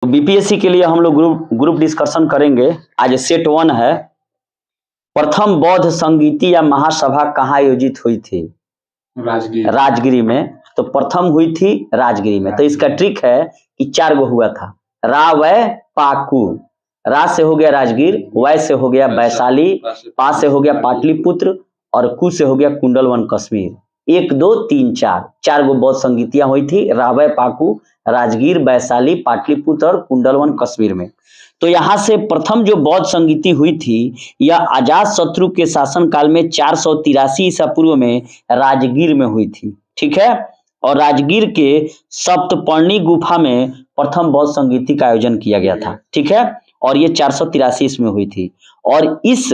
BPSC के लिए हम लोग ग्रुप डिस्कशन करेंगे। आज सेट 1 है। प्रथम बौद्ध संगीति या महासभा कहाँ आयोजित हुई थी? राजगिरी में। तो प्रथम हुई थी राजगिरी में। तो इसका ट्रिक है कि 4 गो हुआ था। रा वै पाकू। रा से हो गया राजगीर, वै से हो गया वैशाली, पा से हो गया पाटलिपुत्र और कु से हो गया कुंडलवन कश्मीर। 1 2 3 4 4 गो बौद्ध संगीतियां हुई थी। रावय पाकू, राजगीर, वैशाली, पाटलिपुत्र और कुंडलवन कश्मीर में। तो यहाँ से प्रथम जो बौद्ध संगीति हुई थी यह अजात शत्रु के शासन काल में 483 ईसा पूर्व में राजगीर में हुई थी। ठीक है। और राजगीर के सप्तपर्णी गुफा में प्रथम बौद्ध संगीति का आयोजन किया गया था। ठीक है। और ये 483 में हुई थी। और इस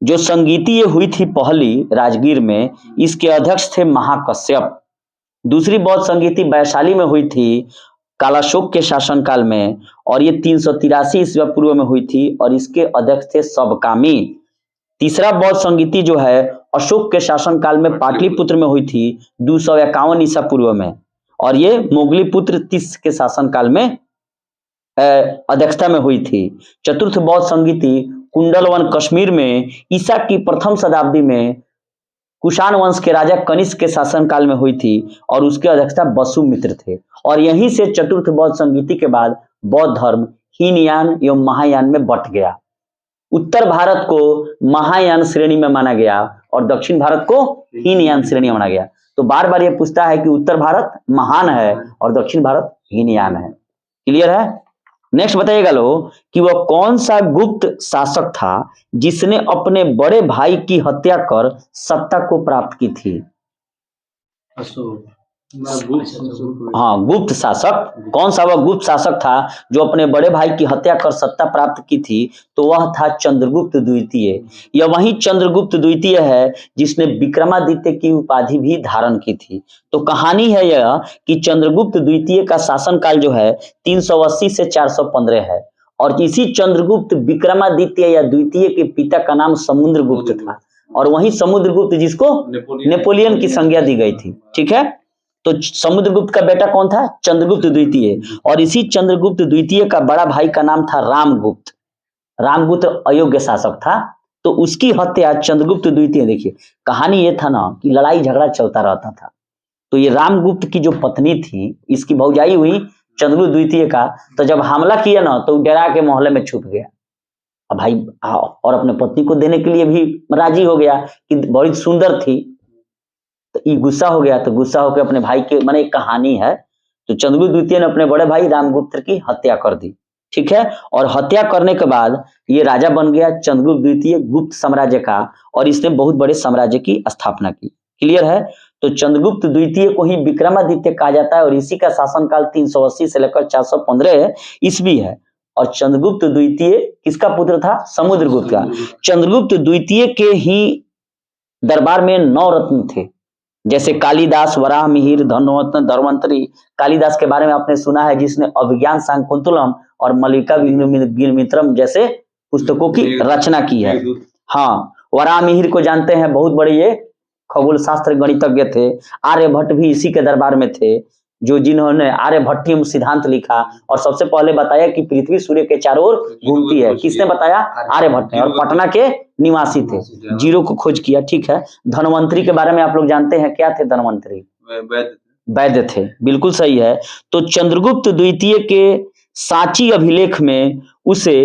जो संगीति ये हुई थी पहली राजगीर में, इसके अध्यक्ष थे महाकश्यप। दूसरी बौद्ध संगीति वैशाली में हुई थी कालाशोक के शासनकाल में, और ये 383 ईसा पूर्व में हुई थी और इसके अध्यक्ष थे सबकामी। तीसरा बौद्ध संगीति जो है अशोक के शासनकाल में पाटलिपुत्र में हुई थी 251 ईसा पूर्व में, और ये मोगलीपुत्र तीस के शासनकाल में अध्यक्षता में हुई थी। चतुर्थ बौद्ध संगीति कुंडलवन कश्मीर में ईसा की प्रथम शताब्दी में कुषाण वंश के राजा कनिष्क के शासनकाल में हुई थी और उसके अध्यक्षता वसुमित्र थे। और यहीं से चतुर्थ बौद्ध संगीति के बाद बौद्ध धर्म हीनयान एवं महायान में बंट गया। उत्तर भारत को महायान श्रेणी में माना गया और दक्षिण भारत को हीनयान श्रेणी में माना गया। तो बार बार ये पूछता है कि उत्तर भारत महान है और दक्षिण भारत हीनयान है। क्लियर है? नेक्स्ट बताइएगा लोग कि वह कौन सा गुप्त शासक था जिसने अपने बड़े भाई की हत्या कर सत्ता को प्राप्त की थी? हाँ, गुप्त शासक। कौन सा वह गुप्त शासक था जो अपने बड़े भाई की हत्या कर सत्ता प्राप्त की थी? तो वह था चंद्रगुप्त द्वितीय। यह वही चंद्रगुप्त द्वितीय है जिसने विक्रमादित्य की उपाधि भी धारण की थी। तो कहानी है यह कि चंद्रगुप्त द्वितीय का शासनकाल जो है 380 से 415 है, और इसी चंद्रगुप्त विक्रमादित्य या द्वितीय के पिता का नाम समुद्रगुप्त था, और वही समुद्रगुप्त जिसको नेपोलियन की संज्ञा दी गई थी। ठीक है। तो समुद्रगुप्त का बेटा कौन था? चंद्रगुप्त द्वितीय। और इसी चंद्रगुप्त द्वितीय का बड़ा भाई का नाम था रामगुप्त। रामगुप्त अयोग्य शासक था, तो उसकी हत्या चंद्रगुप्त द्वितीय। देखिए कहानी ये था ना कि लड़ाई झगड़ा चलता रहता था। तो ये रामगुप्त की जो पत्नी थी, इसकी भौजाई हुई चंद्रगुप्त द्वितीय का, तो जब हमला किया ना तो डरा के मोहल्ले में छुप गया। अब भाई और अपने पत्नी को देने के लिए भी राजी हो गया कि बड़ी सुंदर थी। तो ये गुस्सा हो गया, तो गुस्सा होकर अपने भाई के, माने एक कहानी है, तो चंद्रगुप्त द्वितीय ने अपने बड़े भाई रामगुप्त की हत्या कर दी। ठीक है। और हत्या करने के बाद ये राजा बन गया चंद्रगुप्त द्वितीय गुप्त साम्राज्य का, और इसने बहुत बड़े साम्राज्य की स्थापना की। क्लियर है? तो चंद्रगुप्त द्वितीय को ही विक्रमादित्य कहा जाता है और इसी का शासनकाल 380 से लेकर 415 ईस्वी है। और चंद्रगुप्त द्वितीय किसका पुत्र था? समुद्रगुप्त का। चंद्रगुप्त द्वितीय के ही दरबार में 9 रत्न थे, जैसे कालिदास, वराह मिहिर, धन्वंतरी। कालिदास के बारे में आपने सुना है, जिसने अभिज्ञान शाकुंतलम और मल्लिका विनिमित्रम जैसे पुस्तकों की रचना की है। हाँ, वराह मिहिर को जानते हैं, बहुत बड़े ये खगोल शास्त्र गणितज्ञ थे। आर्यभट्ट भी इसी के दरबार में थे, जो जिन्होंने आर्यभट्टियम सिद्धांत लिखा और सबसे पहले बताया कि पृथ्वी सूर्य के चारों ओर घूमती है। किसने बताया? आर्यभट्ट ने, और पटना के निवासी थे, जीरो को खोज किया। ठीक है। धन्वंतरी के बारे में आप लोग जानते हैं, क्या थे धन्वंतरी? वैद्य थे। बिल्कुल सही है। तो चंद्रगुप्त द्वितीय के सांची अभिलेख में उसे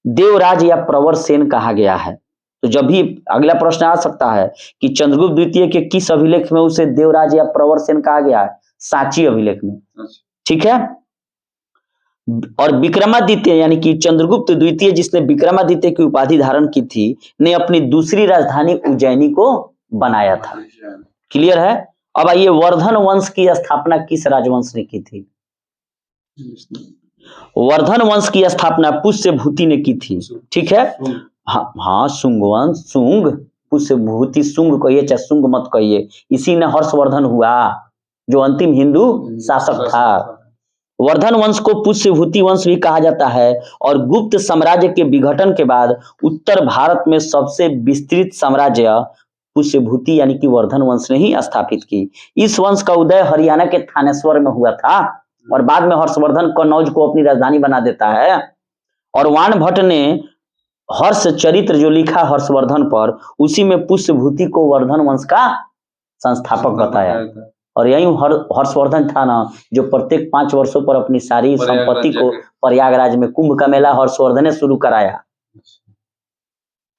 देवराज या प्रवर सेन कहा गया है। तो जब भी अगला प्रश्न आ सकता है कि चंद्रगुप्त द्वितीय के किस अभिलेख में उसे देवराज या प्रवर सेन कहा गया है? सांची अभिलेख में। ठीक है। और विक्रमादित्य यानी कि चंद्रगुप्त द्वितीय, जिसने विक्रमादित्य की उपाधि धारण की थी, ने अपनी दूसरी राजधानी उज्जैनी को बनाया था। क्लियर है? अब आइए, वर्धन वंश की स्थापना किस राजवंश ने की थी? वर्धन वंश की स्थापना पुष्यभूति ने की थी। ठीक है। हाँ, शुंग वंश, शुंग, पुष्यभूति, शुंग कहिए चाहे शुंग मत कहिए, इसी ने हर्षवर्धन हुआ जो अंतिम हिंदू शासक था। वर्धन वंश को पुष्यभूति वंश भी कहा जाता है, और गुप्त साम्राज्य के विघटन के बाद उत्तर भारत में सबसे विस्तृत साम्राज्य पुष्यभूति यानी कि वर्धन वंश ने ही स्थापित की। इस वंश का उदय हरियाणा के थानेश्वर में हुआ था। और बाद में हर्षवर्धन कन्नौज को अपनी राजधानी बना देता है। और वाण भट्ट ने हर्ष चरित्र जो लिखा हर्षवर्धन पर, उसी में पुष्यभूति को वर्धन वंश का संस्थापक बताया। और यही हर्षवर्धन था ना जो प्रत्येक 5 वर्षों पर अपनी सारी संपत्ति को प्रयागराज में कुंभ का मेला हर्षवर्धन ने शुरू कराया।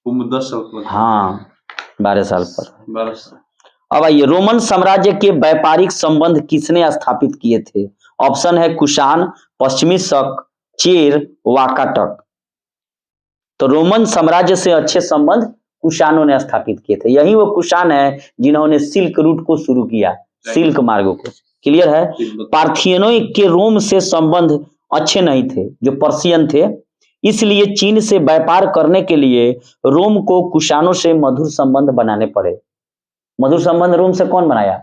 कुंभ 10 साल, हाँ 12 साल पर। अब आइए, रोमन साम्राज्य के व्यापारिक संबंध किसने स्थापित किए थे? ऑप्शन है कुषाण, पश्चिमी शक, चेर, वाकाटक। तो रोमन साम्राज्य से अच्छे संबंध कुषाणों ने स्थापित किए थे। यही वो कुषाण है जिन्होंने सिल्क रूट को शुरू किया, सिल्क मार्ग को। क्लियर है? पार्थियनों के रोम से संबंध अच्छे नहीं थे, जो पर्शियन थे, इसलिए चीन से व्यापार करने के लिए रोम को कुषाणों से मधुर संबंध बनाने पड़े। मधुर संबंध रोम से कौन बनाया?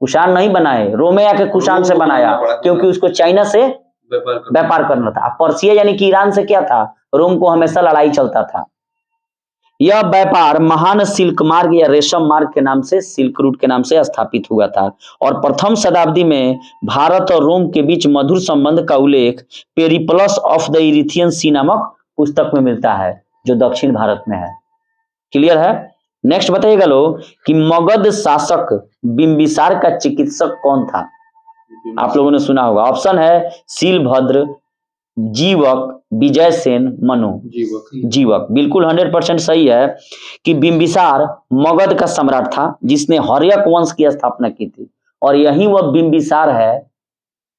कुषाण नहीं बनाए, रोमे आके कुषाण से बनाया, क्योंकि उसको चाइना से व्यापार करना था। पर्सिया यानी कि ईरान से क्या था? रोम को हमेशा लड़ाई चलता था। यह व्यापार महान सिल्क मार्ग या रेशम मार्ग के नाम से, सिल्क रूट के नाम से स्थापित हुआ था। और प्रथम शताब्दी में भारत और रोम के बीच मधुर संबंध का उल्लेख पेरिप्लस ऑफ द इरिथियन सी नामक पुस्तक में मिलता है, जो दक्षिण भारत में है। क्लियर है? नेक्स्ट बताइएगा लोग कि मगध शासक बिंबिसार का चिकित्सक कौन था? आप लोगों ने सुना होगा। ऑप्शन है शीलभद्र, जीवक, विजय सेन, मनु। जीवक बिल्कुल 100% सही है कि बिंबिसार मगध का सम्राट था जिसने हर्यक वंश की स्थापना की थी। और यही वह बिंबिसार है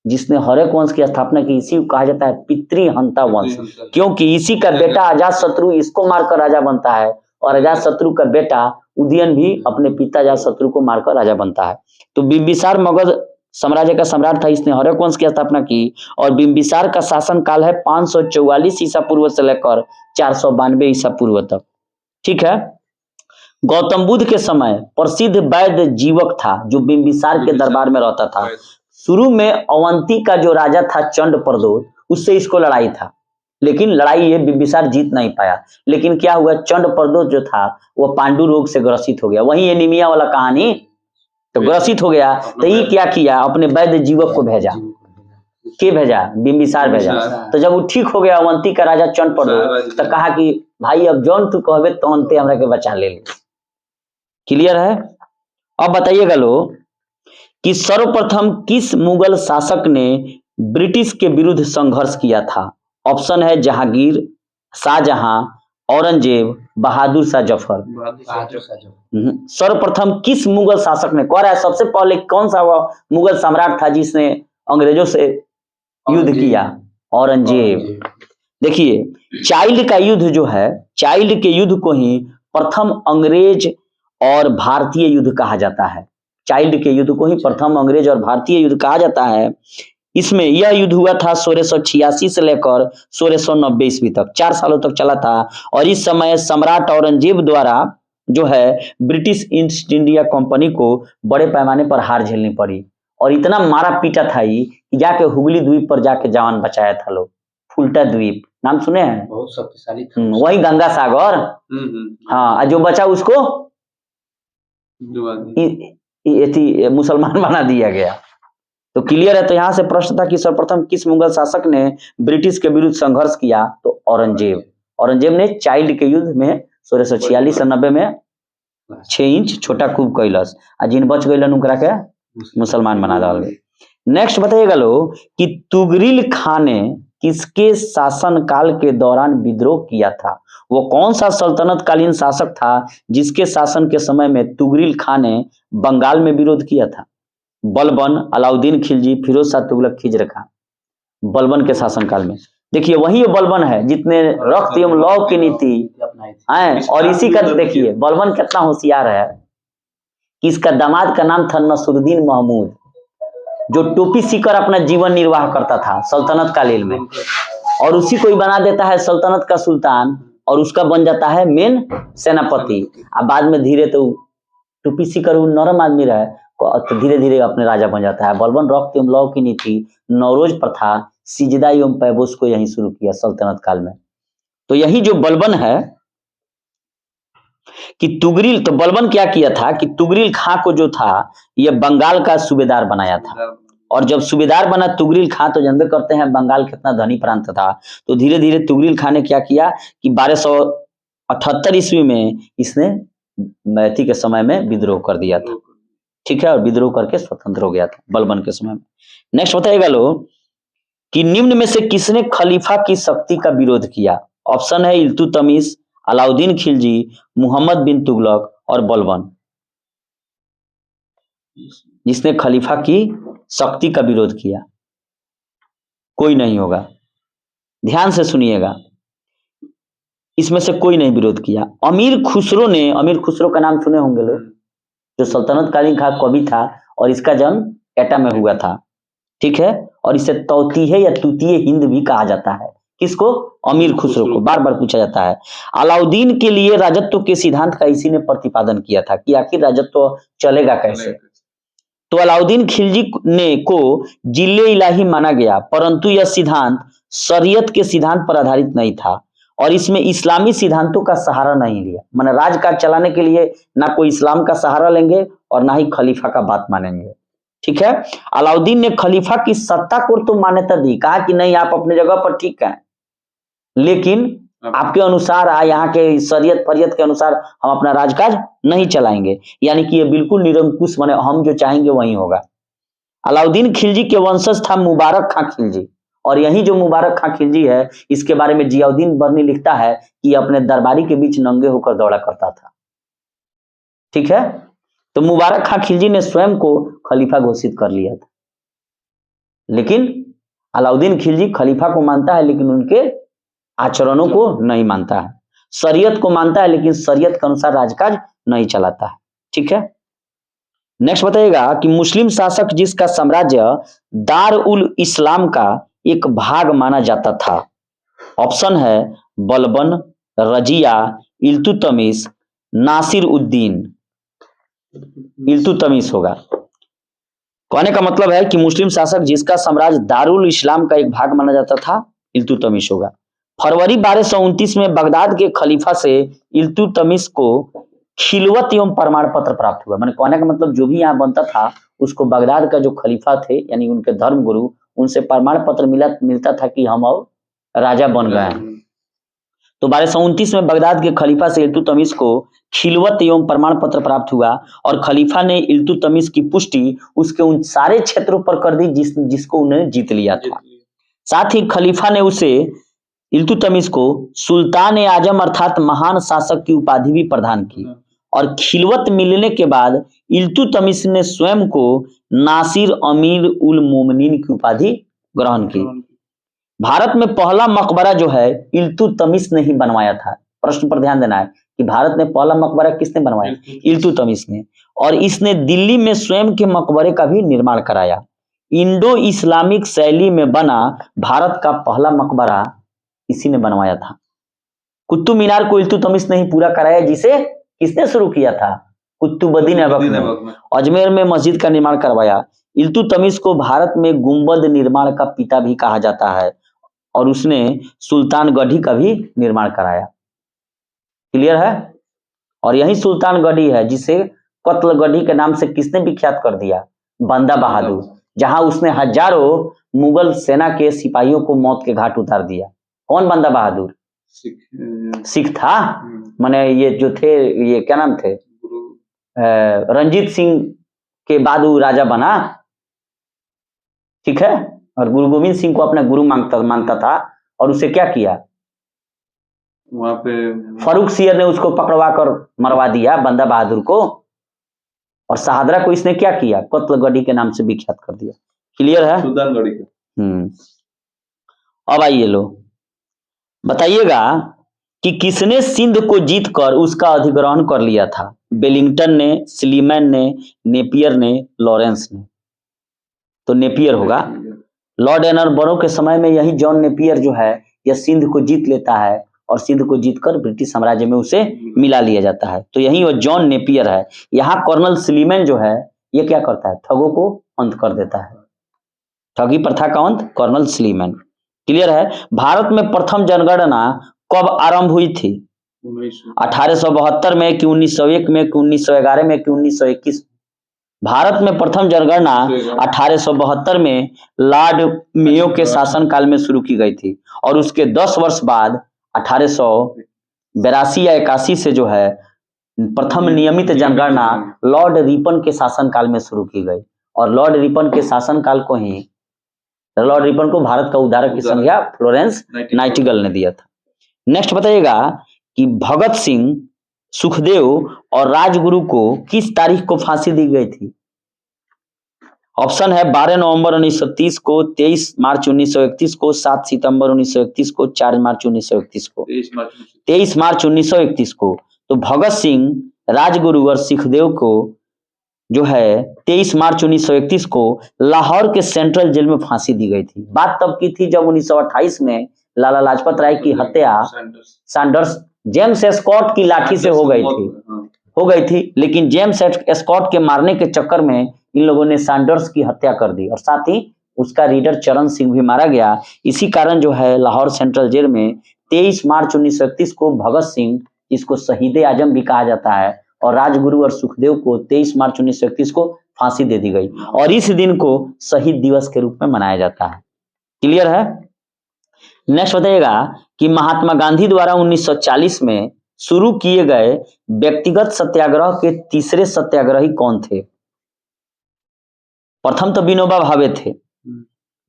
जिसने हर्यक वंश की स्थापना की। इसी को कहा जाता है पितृहंता वंश, क्योंकि इसी का बेटा अजातशत्रु इसको मारकर राजा बनता है, और अजातशत्रु का बेटा उदयन भी अपने पिता अजातशत्रु को मारकर राजा बनता है। तो बिंबिसार मगध साम्राज्य का सम्राट था, इसने हर्यक वंश की स्थापना की। और बिंबिसार का शासन काल है 544 ईसा पूर्व से लेकर 492 ईसा पूर्व तक। ठीक है? गौतम बुद्ध के समय प्रसिद्ध वैद्य जीवक था जो बिंबिसार के दरबार में रहता था। शुरू में अवंती का जो राजा था चंड प्रदोष, उससे इसको लड़ाई था, लेकिन लड़ाई ये बिंबिसार जीत नहीं पाया। लेकिन क्या हुआ, चंड प्रदोष जो था वो पांडु रोग से ग्रसित हो गया। वही एनीमिया वाला कहानी, तो ग्रसित हो गया। तो ये क्या किया, अपने वैद्य जीवक को भेजा। के भेजा? बिंबिसार भेजा। तो जब वो ठीक हो गया अवंती का राजा चंड प्रदोष, तो कहा कि भाई अब जौन तू कहबे तौन ते हमरा के बचा ले। क्लियर है? अब बताइएगा लोग कि सर्वप्रथम किस मुगल शासक ने ब्रिटिश के विरुद्ध संघर्ष किया था? ऑप्शन है जहांगीर, शाहजहां, औरंगजेब, बहादुर शाह जफर। सर्वप्रथम किस मुगल शासक ने, कह रहा है सबसे पहले कौन सा वह मुगल सम्राट था जिसने अंग्रेजों से युद्ध किया? औरंगजेब। देखिए चाइल्ड का युद्ध जो है, चाइल्ड के युद्ध को ही प्रथम अंग्रेज और भारतीय युद्ध कहा जाता है। चाइल्ड के युद्ध को ही प्रथम अंग्रेज और भारतीय युद्ध कहा जाता है। इसमें यह युद्ध हुआ था 1686 से लेकर 1690 ईस्वी तक, 4 सालों तक चला था। और इस समय सम्राट औरंगजेब द्वारा जो है ब्रिटिश ईस्ट इंडिया कंपनी को बड़े पैमाने पर हार झेलनी पड़ी। और इतना मारा पीटा था कि जाके हुगली द्वीप पर जाके जान बचाया था लोग। फुल्टा द्वीप नाम सुने हैं? बहुत शक्तिशाली था। वही गंगा सागर। हाँ, जो बचा उसको मुसलमान बना दिया गया। तो क्लियर है? तो यहां से प्रश्न था कि सर्वप्रथम किस मुगल शासक ने ब्रिटिश के विरुद्ध संघर्ष किया? तो औरंगजेब। औरंगजेब ने चाइल्ड के युद्ध में 1646 से 90 में 6 इंच छोटा खूब कैलस, आ जिन बच गइलन उनकरा के मुसलमान बना डाल गए। नेक्स्ट बताइएगा लोग कि तुगरिल खान ने किसके शासन काल के दौरान विद्रोह किया था? वो कौन सा सल्तनत कालीन शासक था जिसके शासन के समय में तुगरिल खान ने बंगाल में विरोध किया था? बलबन, अलाउद्दीन खिलजी, फिरोज शाह तुगलक, खिजर खान। बलबन के शासनकाल में। देखिए वही बलबन है जितने रक्त एवं लौ की नीति है। और इसी का देखिए बलबन कितना होशियार है कि इसका दामाद का नाम था नसरुद्दीन महमूद, जो टोपी सीकर अपना जीवन निर्वाह करता था सल्तनत कालीन में। और उसी को ही बना देता है सल्तनत का सुल्तान, और उसका बन जाता है मेन सेनापति। अब बाद में धीरे तो टोपी सीकर वो नरम आदमी रहे तो धीरे धीरे अपने राजा बन जाता है। बलबन रक्त एवं लौ की नीति, नौरोज प्रथा, सिजदा एवं पैबोस को यही शुरू किया सल्तनत काल में। तो यही जो बलबन है कि तुगरिल, तो बलबन क्या किया था कि तुगरिल खां को जो था यह बंगाल का सूबेदार बनाया था। और जब सूबेदार बना तुगरिल खां, तो जानते करते हैं बंगाल कितना धनी प्रांत था, तो धीरे धीरे तुगरिल खां ने क्या किया कि 1278 ईस्वी में इसने मैथी के समय में विद्रोह कर दिया था, ठीक है, और विद्रोह करके स्वतंत्र हो गया था बलबन के समय में। नेक्स्ट बताइएगा लोग कि निम्न में से किसने खलीफा की शक्ति का विरोध किया? ऑप्शन है इल्तुतमिश, अलाउद्दीन खिलजी, मोहम्मद बिन तुगलक और बलबन। जिसने खलीफा की शक्ति का विरोध किया, कोई नहीं होगा, ध्यान से सुनिएगा, इसमें से कोई नहीं विरोध किया। अमीर खुसरो ने, अमीर खुसरो का नाम सुने होंगे लोग, जो सल्तनत कालीन का कवि था और इसका जन्म एटा में हुआ था, ठीक है, और इसे तौतीहे या तूतीय हिंद भी कहा जाता है। किसको? अमीर खुसरो को। बार बार पूछा जाता है। अलाउद्दीन के लिए राजत्व के सिद्धांत का इसी ने प्रतिपादन किया था कि आखिर राजत्व चलेगा कैसे। तो अलाउद्दीन खिलजी ने को जिले इलाही माना गया, परंतु यह सिद्धांत शरीयत के सिद्धांत पर आधारित नहीं था और इसमें इस्लामी सिद्धांतों का सहारा नहीं लिया। माने राजकाज चलाने के लिए ना कोई इस्लाम का सहारा लेंगे और ना ही खलीफा का बात मानेंगे, ठीक है। अलाउद्दीन ने खलीफा की सत्ता को तो मान्यता दी, कहा कि नहीं आप अपने जगह पर ठीक है, लेकिन आपके अनुसार यहाँ के शरीयत फरियत के अनुसार हम अपना राजकाज नहीं चलाएंगे, यानी कि ये बिल्कुल निरंकुश, माने हम जो चाहेंगे वही होगा। अलाउद्दीन खिलजी के वंशज था मुबारक खां खिलजी, और यही जो मुबारक खां खिलजी है, इसके बारे में जियाउद्दीन बर्नी लिखता है कि अपने दरबारी के बीच नंगे होकर दौड़ा करता था, ठीक है। तो मुबारक खां खिलजी ने स्वयं को खलीफा घोषित कर लिया था, लेकिन अलाउद्दीन खिलजी खलीफा को मानता है लेकिन उनके आचरणों को नहीं मानता है, शरीयत को मानता है लेकिन शरीयत के अनुसार राजकाज नहीं चलाता है, ठीक है। नेक्स्ट बताइएगा कि मुस्लिम शासक जिसका साम्राज्य दार उल इस्लाम का एक भाग माना जाता था। ऑप्शन है बलबन, रजिया, इल्तुतमिश, नासिर उद्दीन। इल्तुतमिश होगा। कहने का मतलब है कि मुस्लिम शासक जिसका साम्राज्य दारुल इस्लाम का एक भाग माना जाता था, इल्तुतमिश होगा। फरवरी 1229 में बगदाद के खलीफा से इल्तुतमिश को खिलवत एवं प्रमाण पत्र प्राप्त हुआ। मैंने कहने का मतलब जो भी यहाँ बनता था उसको बगदाद का जो खलीफा थे यानी उनके धर्म गुरु, उनसे प्रमाण पत्र मिलता था कि हम और राजा बन गए हैं। तो 1229 में बगदाद के खलीफा से इल्तुतमिश को खिलवत एवं प्रमाण पत्र प्राप्त हुआ और खलीफा ने इल्तुतमिश की पुष्टि उसके उन सारे क्षेत्रों पर कर दी जिसको उन्हें जीत लिया था। साथ ही खलीफा ने उसे इल्तुतमिश को सुल्तान ए आजम अर्थात महान शासक की उपाधि भी प्रदान की और खिलवत मिलने के बाद इल्तुतमिश ने स्वयं को नासिर अमीर उल मोमिनीन की उपाधि ग्रहण की। भारत में पहला मकबरा जो है इल्तुतमिश ने ही बनवाया था। प्रश्न पर ध्यान देना है कि भारत में पहला मकबरा किसने बनवाया? इल्तुतमिश ने। और इसने दिल्ली में स्वयं के मकबरे का भी निर्माण कराया। इंडो इस्लामिक शैली में बना भारत का पहला मकबरा इसी ने बनवाया था। कुतुब मीनार को इल्तुतमिश ने ही पूरा कराया, जिसे किसने शुरू किया था? कुतुबुद्दीन ऐबक ने। अजमेर में मस्जिद का निर्माण करवाया। इल्तुतमिश को भारत में गुंबद निर्माण का पिता भी कहा जाता है और उसने सुल्तानगढ़ी का भी निर्माण कराया। क्लियर है? और यही सुल्तानगढ़ी है जिसे कत्लगढ़ी के नाम से किसने विख्यात कर दिया? बंदा बहादुर, जहां उसने हजारों मुगल सेना के सिपाहियों को मौत के घाट उतार दिया। कौन बंदा बहादुर? सिख था। माने ये जो थे, ये क्या नाम थे, रंजीत सिंह के बाद वो राजा बना, ठीक है। और गुरु गोविंद सिंह को अपना गुरु मानता था और उसे क्या किया? वहां पे फारूक सियर ने उसको पकड़वा कर मरवा दिया बंदा बहादुर को, और शाहदरा को इसने क्या किया? कत्लगढ़ी के नाम से विख्यात कर दिया। क्लियर है? सुल्तानगढ़ी का। अब आइए लो बताइएगा कि किसने सिंध को जीतकर उसका अधिग्रहण कर लिया था? वेलिंगटन ने, स्लीमैन ने, नेपियर ने, लॉरेंस ने। तो नेपियर होगा। लॉर्ड एनरबरो के समय में यही जॉन नेपियर जो है यह सिंध को जीत लेता है और सिंध को जीतकर ब्रिटिश साम्राज्य में उसे मिला लिया जाता है। तो यही वो जॉन नेपियर है। यहाँ कर्नल स्लीमैन जो है ये क्या करता है? ठगों को अंत कर देता है। ठगी प्रथा का अंत कर्नल स्लीमैन। क्लियर है? भारत में प्रथम जनगणना कब आरंभ हुई थी? 1872 में कि 1901 में कि 1911 में कि 1921? भारत में प्रथम जनगणना 1872 में लॉर्ड मेयो के शासनकाल में शुरू की गई थी और उसके 10 वर्ष बाद 1882 या 81 से जो है प्रथम नियमित जनगणना लॉर्ड रिपन के शासनकाल में शुरू की गई। और लॉर्ड रिपन के शासनकाल को ही लॉर्ड रिपन को भारत का उद्धारक की संज्ञा फ्लोरेंस नाइटिंगेल ने दिया था। नेक्स्ट बताइएगा कि भगत सिंह, सुखदेव और राजगुरु को किस तारीख को फांसी दी गई थी? ऑप्शन है 12 नवंबर 1930 को, 23 मार्च 1931 को, 7 सितंबर 1931 को, 4 मार्च 1931 को। 23 मार्च 1931 को। तो भगत सिंह, राजगुरु और सुखदेव को जो है 23 मार्च 1931 को लाहौर के सेंट्रल जेल में फांसी दी गई थी। बात तब की थी जब 1928 में लाला लाजपत राय की हत्या सैंडर्स जेम्स एस्कॉट की लाठी से हो गई थी, लेकिन जेम्स एस्कॉट के मारने के चक्कर में इन लोगों ने सैंडर्स की हत्या कर दी और साथ ही उसका रीडर चरण सिंह भी मारा गया। इसी कारण जो है लाहौर सेंट्रल जेल में 23 मार्च 1931 को भगत सिंह, इसको शहीद आजम भी कहा जाता है, और राजगुरु और सुखदेव को 23 मार्च 1931 को फांसी दे दी गई और इस दिन को शहीद दिवस के रूप में मनाया जाता है। क्लियर है? नेक्स्ट बताइएगा कि महात्मा गांधी द्वारा 1940 में शुरू किए गए व्यक्तिगत सत्याग्रह के तीसरे सत्याग्रही कौन थे? प्रथम तो विनोबा भावे थे,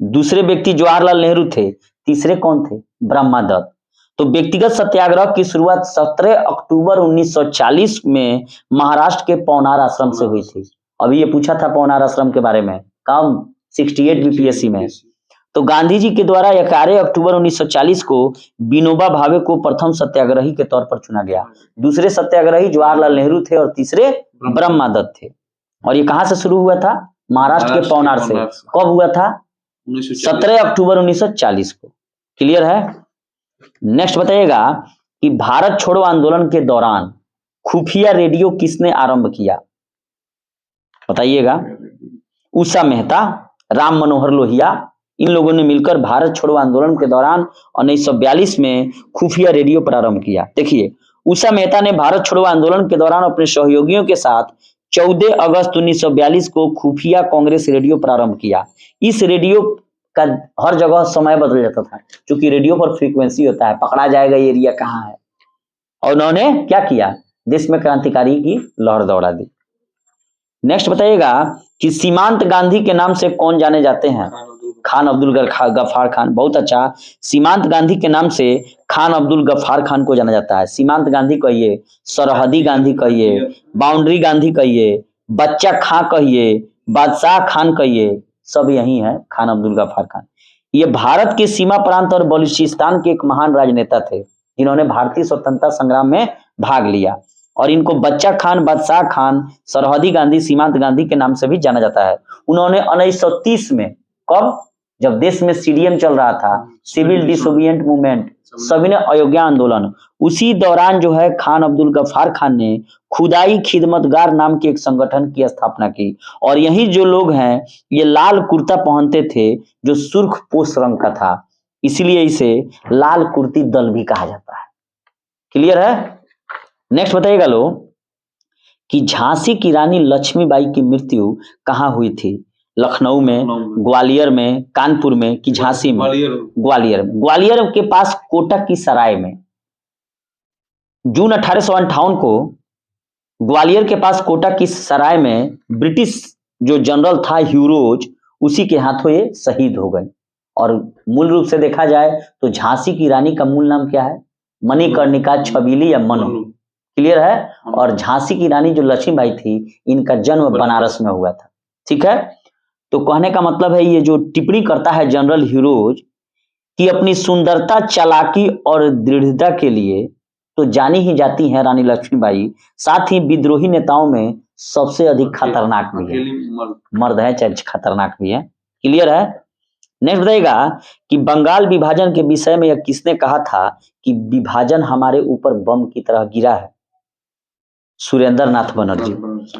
दूसरे व्यक्ति जवाहरलाल नेहरू थे, तीसरे कौन थे? ब्रह्मा दत्त। तो व्यक्तिगत सत्याग्रह की शुरुआत 17 अक्टूबर 1940 में महाराष्ट्र के पौनार आश्रम से हुई थी। अभी ये पूछा था पौनार आश्रम के बारे में, कब? 68 बीपीएससी में। तो गांधी जी के द्वारा 11 अक्टूबर 1940 को विनोबा भावे को प्रथम सत्याग्रही के तौर पर चुना गया। दूसरे सत्याग्रही जवाहरलाल नेहरू थे और तीसरे ब्रह्मा दत्त थे। और ये कहां से शुरू हुआ था? महाराष्ट्र के पौनार से। कब हुआ था? 17 अक्टूबर 1940 को। क्लियर है? नेक्स्ट बताइएगा कि भारत छोड़ो आंदोलन के दौरान खुफिया रेडियो किसने आरंभ किया? बताइएगा। उषा मेहता, राम मनोहर लोहिया, इन लोगों ने मिलकर भारत छोड़ो आंदोलन के दौरान 1942 में खुफिया रेडियो प्रारंभ किया। देखिए, उषा मेहता ने भारत छोड़ो आंदोलन के दौरान अपने सहयोगियों के साथ 14 अगस्त 1942 को खुफिया कांग्रेस रेडियो प्रारंभ किया। इस रेडियो का हर जगह समय बदल जाता था, क्योंकि रेडियो पर फ्रीक्वेंसी होता है, पकड़ा जाएगा ये एरिया कहाँ है। और उन्होंने क्या किया? देश में क्रांतिकारी की लहर दौड़ा दी। नेक्स्ट बताइएगा कि सीमांत गांधी के नाम से कौन जाने जाते हैं? खान अब्दुल गफ्फार खान। बहुत अच्छा। सीमांत गांधी के नाम से खान अब्दुल गफ्फार खान को जाना जाता है। सीमांत गांधी कहिए, सरहदी गांधी कहिए, बाउंड्री गांधी कहिए, बच्चा खां कहिए, बादशाह खान कहिए, सब यही है खान अब्दुल गफ्फार खान। ये भारत के सीमा प्रांत और बलूचिस्तान के एक महान राजनेता थे, जिन्होंने भारतीय स्वतंत्रता संग्राम में भाग लिया। और इनको बच्चा खान, बादशाह खान, सरहदी गांधी, सीमांत गांधी के नाम से भी जाना जाता है। उन्होंने 1930 में, कब? जब देश में सीडीएम चल रहा था, सिविल डिसोबिएंट मूवमेंट, सविनय अयोग्य आंदोलन, उसी दौरान जो है खान अब्दुल गफ्फार खान ने खुदाई खिदमतगार नाम के एक संगठन की स्थापना की। और यही जो लोग हैं, ये लाल कुर्ता पहनते थे जो सुर्ख पोष रंग का था, इसीलिए इसे लाल कुर्ती दल भी कहा जाता है। क्लियर है? नेक्स्ट बताइएगा लो कि झांसी की रानी लक्ष्मीबाई की मृत्यु कहाँ हुई थी? लखनऊ में, ग्वालियर में, कानपुर में कि झांसी में? ग्वालियर के पास कोटक की सराय में। जून 1858 को ग्वालियर के पास कोटक की सराय में ब्रिटिश जो जनरल था ह्यूरोज, उसी के हाथों ये शहीद हो गए। और मूल रूप से देखा जाए तो झांसी की रानी का मूल नाम क्या है? मणिकर्णिका छबीली या मनु। क्लियर है? और झांसी की रानी जो लक्ष्मीबाई थी, इनका जन्म बनारस में हुआ था। ठीक है? तो कहने का मतलब है, ये जो टिप्पणी करता है जनरल ह्यूरोज कि अपनी सुंदरता, चालाकी और दृढ़ता के लिए तो जानी ही जाती है रानी लक्ष्मीबाई, साथ ही विद्रोही नेताओं में सबसे अधिक खतरनाक भी है। मर्द है चाहे खतरनाक भी है। क्लियर है? नेक्स्ट बताइएगा कि बंगाल विभाजन के विषय में यह किसने कहा था कि विभाजन हमारे ऊपर बम की तरह गिरा है? सुरेंद्र नाथ बनर्जी।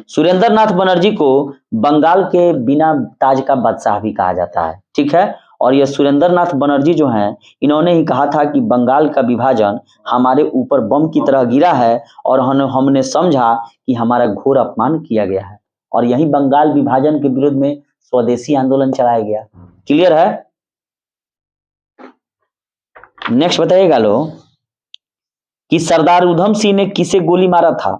सुरेंद्र नाथ बनर्जी को बंगाल के बिना ताज का बादशाह भी कहा जाता है। ठीक है? और यह सुरेंद्र नाथ बनर्जी जो हैं, इन्होंने ही कहा था कि बंगाल का विभाजन हमारे ऊपर बम की तरह गिरा है और हमने समझा कि हमारा घोर अपमान किया गया है। और यही बंगाल विभाजन के विरोध में स्वदेशी आंदोलन चलाया गया। क्लियर है? नेक्स्ट बताइएगा लो कि सरदार उधम सिंह ने किसे गोली मारा था?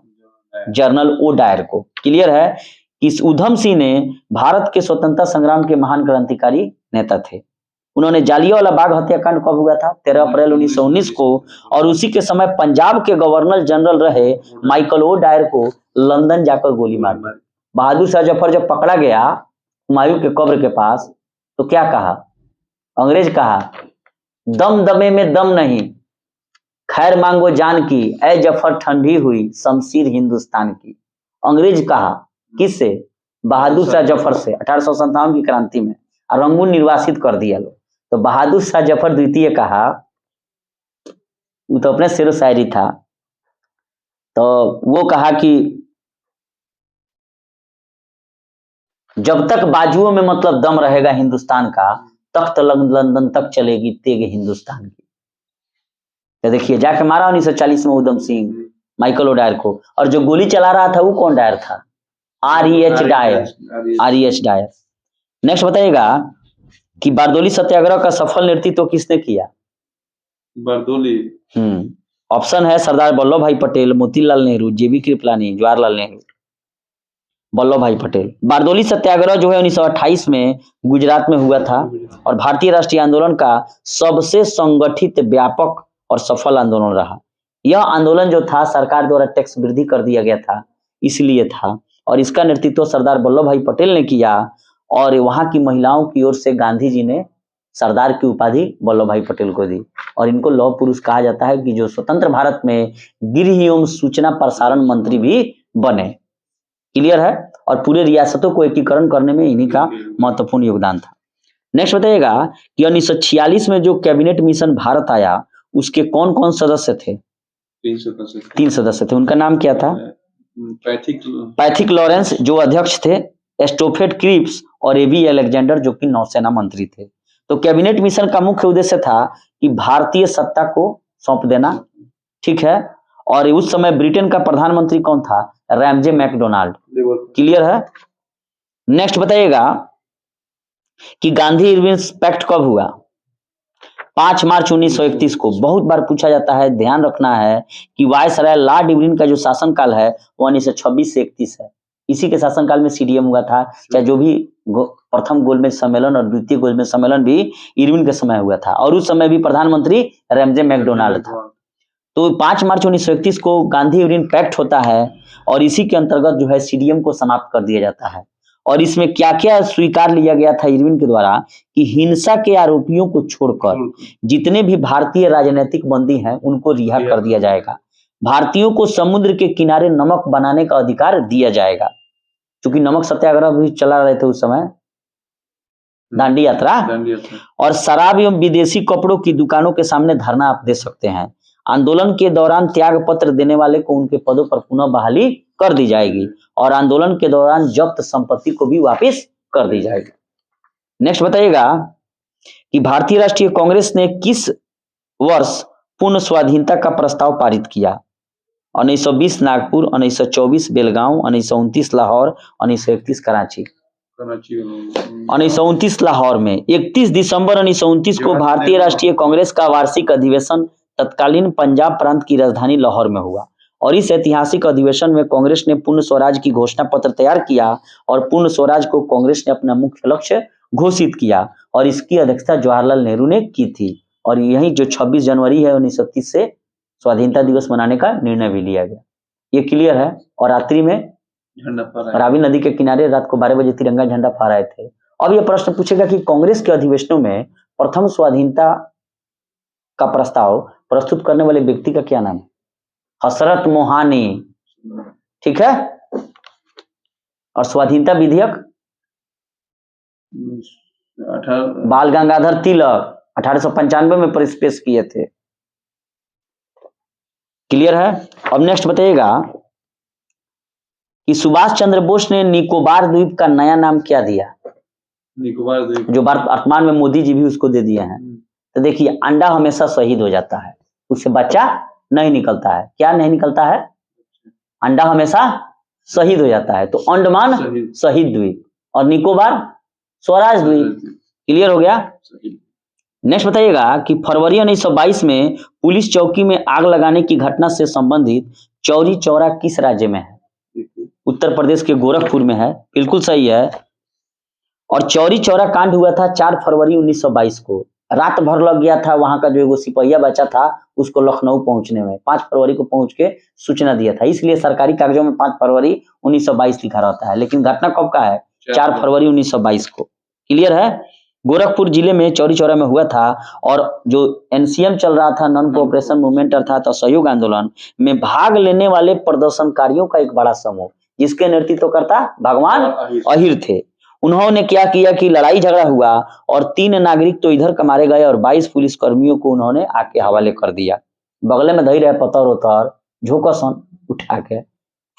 जनरल ओ डायर को। क्लियर है? इस उधम सिंह ने भारत के स्वतंत्रता संग्राम के महान क्रांतिकारी नेता थे। उन्होंने जालियांवाला बाग हत्याकांड कब हुआ था? 13 अप्रैल 1919 को। और उसी के समय पंजाब के गवर्नर जनरल रहे माइकल ओ डायर को लंदन जाकर गोली मार दी। बहादुर शाह जफर जब पकड़ा गया हुमायूं के कब्र के पास तो क्या कहा? अंग्रेज कहा दम दमे में दम नहीं, खैर मांगो जान की, ऐ जफर ठंडी हुई शमशीर हिंदुस्तान की। अंग्रेज कहा किससे? बहादुर शाह जफर से 1857 की क्रांति में। रंगून निर्वासित कर दिया लोग। तो बहादुर शाह जफर द्वितीय कहा, वो तो अपने शेरो शायरी था, तो वो कहा कि जब तक बाजुओं में मतलब दम रहेगा हिंदुस्तान का, तख्त लंदन तक चलेगी तेग हिंदुस्तान की। तो देखिए जाके मारा 1940 में Udham Singh Michael O Dyer को। और जो गोली चला रहा था वो कौन डायर था? REH Dyer. नेक्स्ट बताइएगा कि बारदोली सत्याग्रह का सफल नेतृत्व किसने किया? बारदोली। ऑप्शन है सरदार वल्लभ भाई पटेल, मोतीलाल नेहरू, JB कृपलानी, जवाहरलाल नेहरू। वल्लभ भाई पटेल। बारदोली सत्याग्रह जो है 1928 में गुजरात में हुआ था और भारतीय राष्ट्रीय आंदोलन का सबसे संगठित, व्यापक और सफल आंदोलन रहा। यह आंदोलन जो था सरकार द्वारा टैक्स वृद्धि कर दिया गया था इसलिए था, और इसका नेतृत्व सरदार वल्लभ भाई पटेल ने किया। और वहां की महिलाओं की ओर से गांधी जी ने सरदार की उपाधि वल्लभ भाई पटेल को दी। और इनको लौह पुरुष कहा जाता है कि जो स्वतंत्र भारत में गृह एवं सूचना प्रसारण मंत्री भी बने। क्लियर है? और पूरे रियासतों को एकीकरण करने में इन्हीं का महत्वपूर्ण योगदान था। नेक्स्ट बताइएगा कि 1946 में जो कैबिनेट मिशन भारत आया उसके कौन कौन सदस्य थे? 3 सदस्य थे। उनका नाम क्या था? पैथिक लॉरेंस जो अध्यक्ष थे, एस्टोफेट क्रिप्स और AB अलेक्जेंडर जो कि नौसेना मंत्री थे। तो कैबिनेट मिशन का मुख्य उद्देश्य था कि भारतीय सत्ता को सौंप देना। ठीक है? और उस समय ब्रिटेन का प्रधानमंत्री कौन था? Ramsay MacDonald. क्लियर है? नेक्स्ट बताइएगा कि गांधी इरविन पैक्ट कब हुआ? 5 मार्च 1931 को। बहुत बार पूछा जाता है, ध्यान रखना है कि वायसराय लॉर्ड इरविन का जो शासनकाल है वो 1926 से 31 है। इसी के शासनकाल में CDM हुआ था। चाहे जो भी प्रथम गोलमेज सम्मेलन और द्वितीय गोलमेज सम्मेलन भी इरविन के समय हुआ था, और उस समय भी प्रधानमंत्री रैमजे मैकडोनाल्ड था। तो 5 मार्च 1931 को गांधी इरविन पैक्ट होता है और इसी के अंतर्गत जो है CDM को समाप्त कर दिया जाता है। और इसमें क्या क्या स्वीकार लिया गया था इरविन के द्वारा कि हिंसा के आरोपियों को छोड़कर जितने भी भारतीय राजनीतिक बंदी हैं उनको रिहा कर दिया जाएगा। भारतीयों को समुद्र के किनारे नमक बनाने का अधिकार दिया जाएगा, क्योंकि नमक सत्याग्रह भी चला रहे थे उस समय, दांडी यात्रा। और शराब एवं विदेशी कपड़ों की दुकानों के सामने धरना आप दे सकते हैं। आंदोलन के दौरान त्याग पत्र देने वाले को उनके पदों पर पुनः बहाली कर दी जाएगी और आंदोलन के दौरान जब्त संपत्ति को भी वापस कर दी जाएगी। नेक्स्ट बताइएगा कि भारतीय राष्ट्रीय कांग्रेस ने किस वर्ष पूर्ण स्वाधीनता का प्रस्ताव पारित किया? 1920 नागपुर, 1924 बेलगांव, 1929 लाहौर, 1931 कराची। 1929 लाहौर में। 31 दिसंबर 1929 को भारतीय राष्ट्रीय कांग्रेस का वार्षिक अधिवेशन तत्कालीन पंजाब प्रांत की राजधानी लाहौर में हुआ और इस ऐतिहासिक अधिवेशन में कांग्रेस ने पूर्ण स्वराज की घोषणा पत्र तैयार किया और पूर्ण स्वराज को कांग्रेस ने अपना मुख्य लक्ष्य घोषित किया और इसकी अध्यक्षता जवाहरलाल नेहरू ने की थी। और यही जो 26 जनवरी है 1930 से स्वाधीनता दिवस मनाने का निर्णय भी लिया गया। ये क्लियर है? और रात्रि में रावी नदी के किनारे रात को 12 बजे तिरंगा झंडा फहराए थे। अब यह प्रश्न पूछेगा कि कांग्रेस के अधिवेशनों में प्रथम स्वाधीनता का प्रस्ताव प्रस्तुत करने वाले व्यक्ति का क्या नाम है? हसरत मोहानी। ठीक है? और स्वाधीनता विधेयक बाल गंगाधर तिलक 1895 में पेश किए थे। क्लियर है? अब नेक्स्ट बताइएगा कि सुभाष चंद्र बोस ने निकोबार द्वीप का नया नाम क्या दिया? निकोबार द्वीप, जो वर्तमान में मोदी जी भी उसको दे दिए हैं। तो देखिए, अंडा हमेशा शहीद हो जाता है, उससे बच्चा नहीं निकलता है। क्या नहीं निकलता है? अंडा हमेशा शहीद हो जाता है। तो अंडमान शहीद द्वीप और निकोबार स्वराज द्वीप। क्लियर हो गया। नेक्स्ट बताइएगा कि फरवरी 1922 में पुलिस चौकी में आग लगाने की घटना से संबंधित चौरी चौरा किस राज्य में है? उत्तर प्रदेश के गोरखपुर में है, बिल्कुल सही है। और चौरी चौरा कांड हुआ था 4 फरवरी 1922 को। रात भर लग गया था वहां का जो एगो सिपहिया बचा था उसको लखनऊ पहुंचने में। 5 फरवरी को पहुंच के सूचना दिया था, इसलिए सरकारी कागजों में 5 फरवरी 1922 लिखा रहता है, लेकिन घटना कब का है? 4 फरवरी 1922 को। क्लियर है। गोरखपुर जिले में चौरी चौरा में हुआ था। और जो एनसीएम चल रहा था, नॉन कोऑपरेशन मूवमेंट अर्थात असहयोग आंदोलन में भाग लेने वाले प्रदर्शनकारियों का एक बड़ा समूह, जिसके नेतृत्व करता भगवान अहिर थे। उन्होंने क्या किया कि लड़ाई झगड़ा हुआ और 3 नागरिक तो इधर का मारे गए और 22 पुलिस कर्मियों को उन्होंने आके हवाले कर दिया। बगले में धई रहे पतर उतर झोंकसन उठा के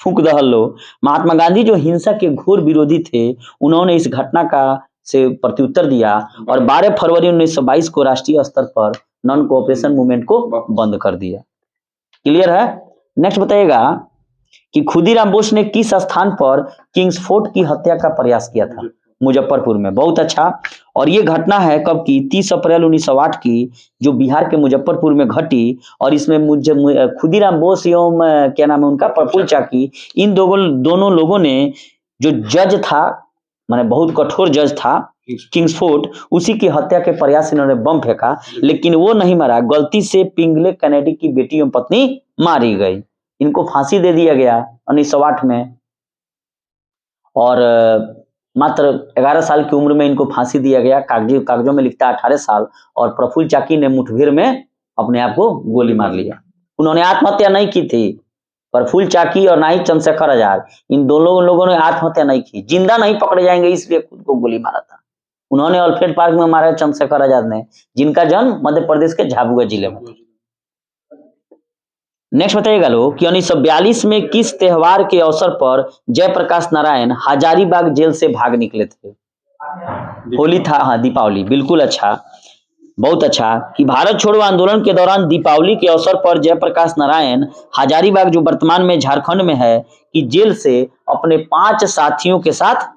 फूंक दहल लो। महात्मा गांधी जो हिंसा के घोर विरोधी थे, उन्होंने इस घटना का से प्रत्युत्तर दिया और 12 फरवरी 1922 को राष्ट्रीय स्तर पर नॉन कोऑपरेशन मूवमेंट को बंद कर दिया। क्लियर है। नेक्स्ट बताइएगा कि खुदीराम बोस ने किस स्थान पर किंग्सफोर्ट की हत्या का प्रयास किया था? मुजफ्फरपुर में। बहुत अच्छा। और ये घटना है कब की? 30 अप्रैल 1908 की, जो बिहार के मुजफ्फरपुर में घटी। और इसमें खुदीराम बोस एवं क्या नाम है उनका, प्रफुल्ल चाकी, इन दोनों लोगों ने, जो जज था माने बहुत कठोर जज था किंग्सफोर्ट, उसी की हत्या के प्रयास से इन्होंने बम फेंका, लेकिन वो नहीं मरा। गलती से पिंगले कैनेडी की बेटी एवं पत्नी मारी गई। इनको फांसी दे दिया गया 1908 में। और मात्र 11 साल की उम्र में इनको फांसी दिया गया। कागजों में लिखता है 18 साल। और प्रफुल्ल चाकी ने मुठभेड़ में अपने आप को गोली मार लिया। उन्होंने आत्महत्या नहीं की थी, प्रफुल्ल चाकी और ना ही चंद्रशेखर आजाद, इन दोनों लोगों ने आत्महत्या नहीं की। जिंदा नहीं पकड़े जाएंगे इसलिए खुद को गोली मारा था। उन्होंने अल्फ्रेड पार्क में मारा चंद्रशेखर आजाद ने, जिनका जन्म मध्य प्रदेश के झाबुआ जिले में था। नेक्स्ट बताइएगा लोग कि 1942 में किस त्योहार के अवसर पर जयप्रकाश नारायण हजारीबाग जेल से भाग निकले थे? होली था, हाँ दीपावली, बिल्कुल अच्छा, बहुत अच्छा। कि भारत छोड़ो आंदोलन के दौरान दीपावली के अवसर पर जयप्रकाश नारायण हजारीबाग, जो वर्तमान में झारखंड में है, कि जेल से अपने 5 साथियों के साथ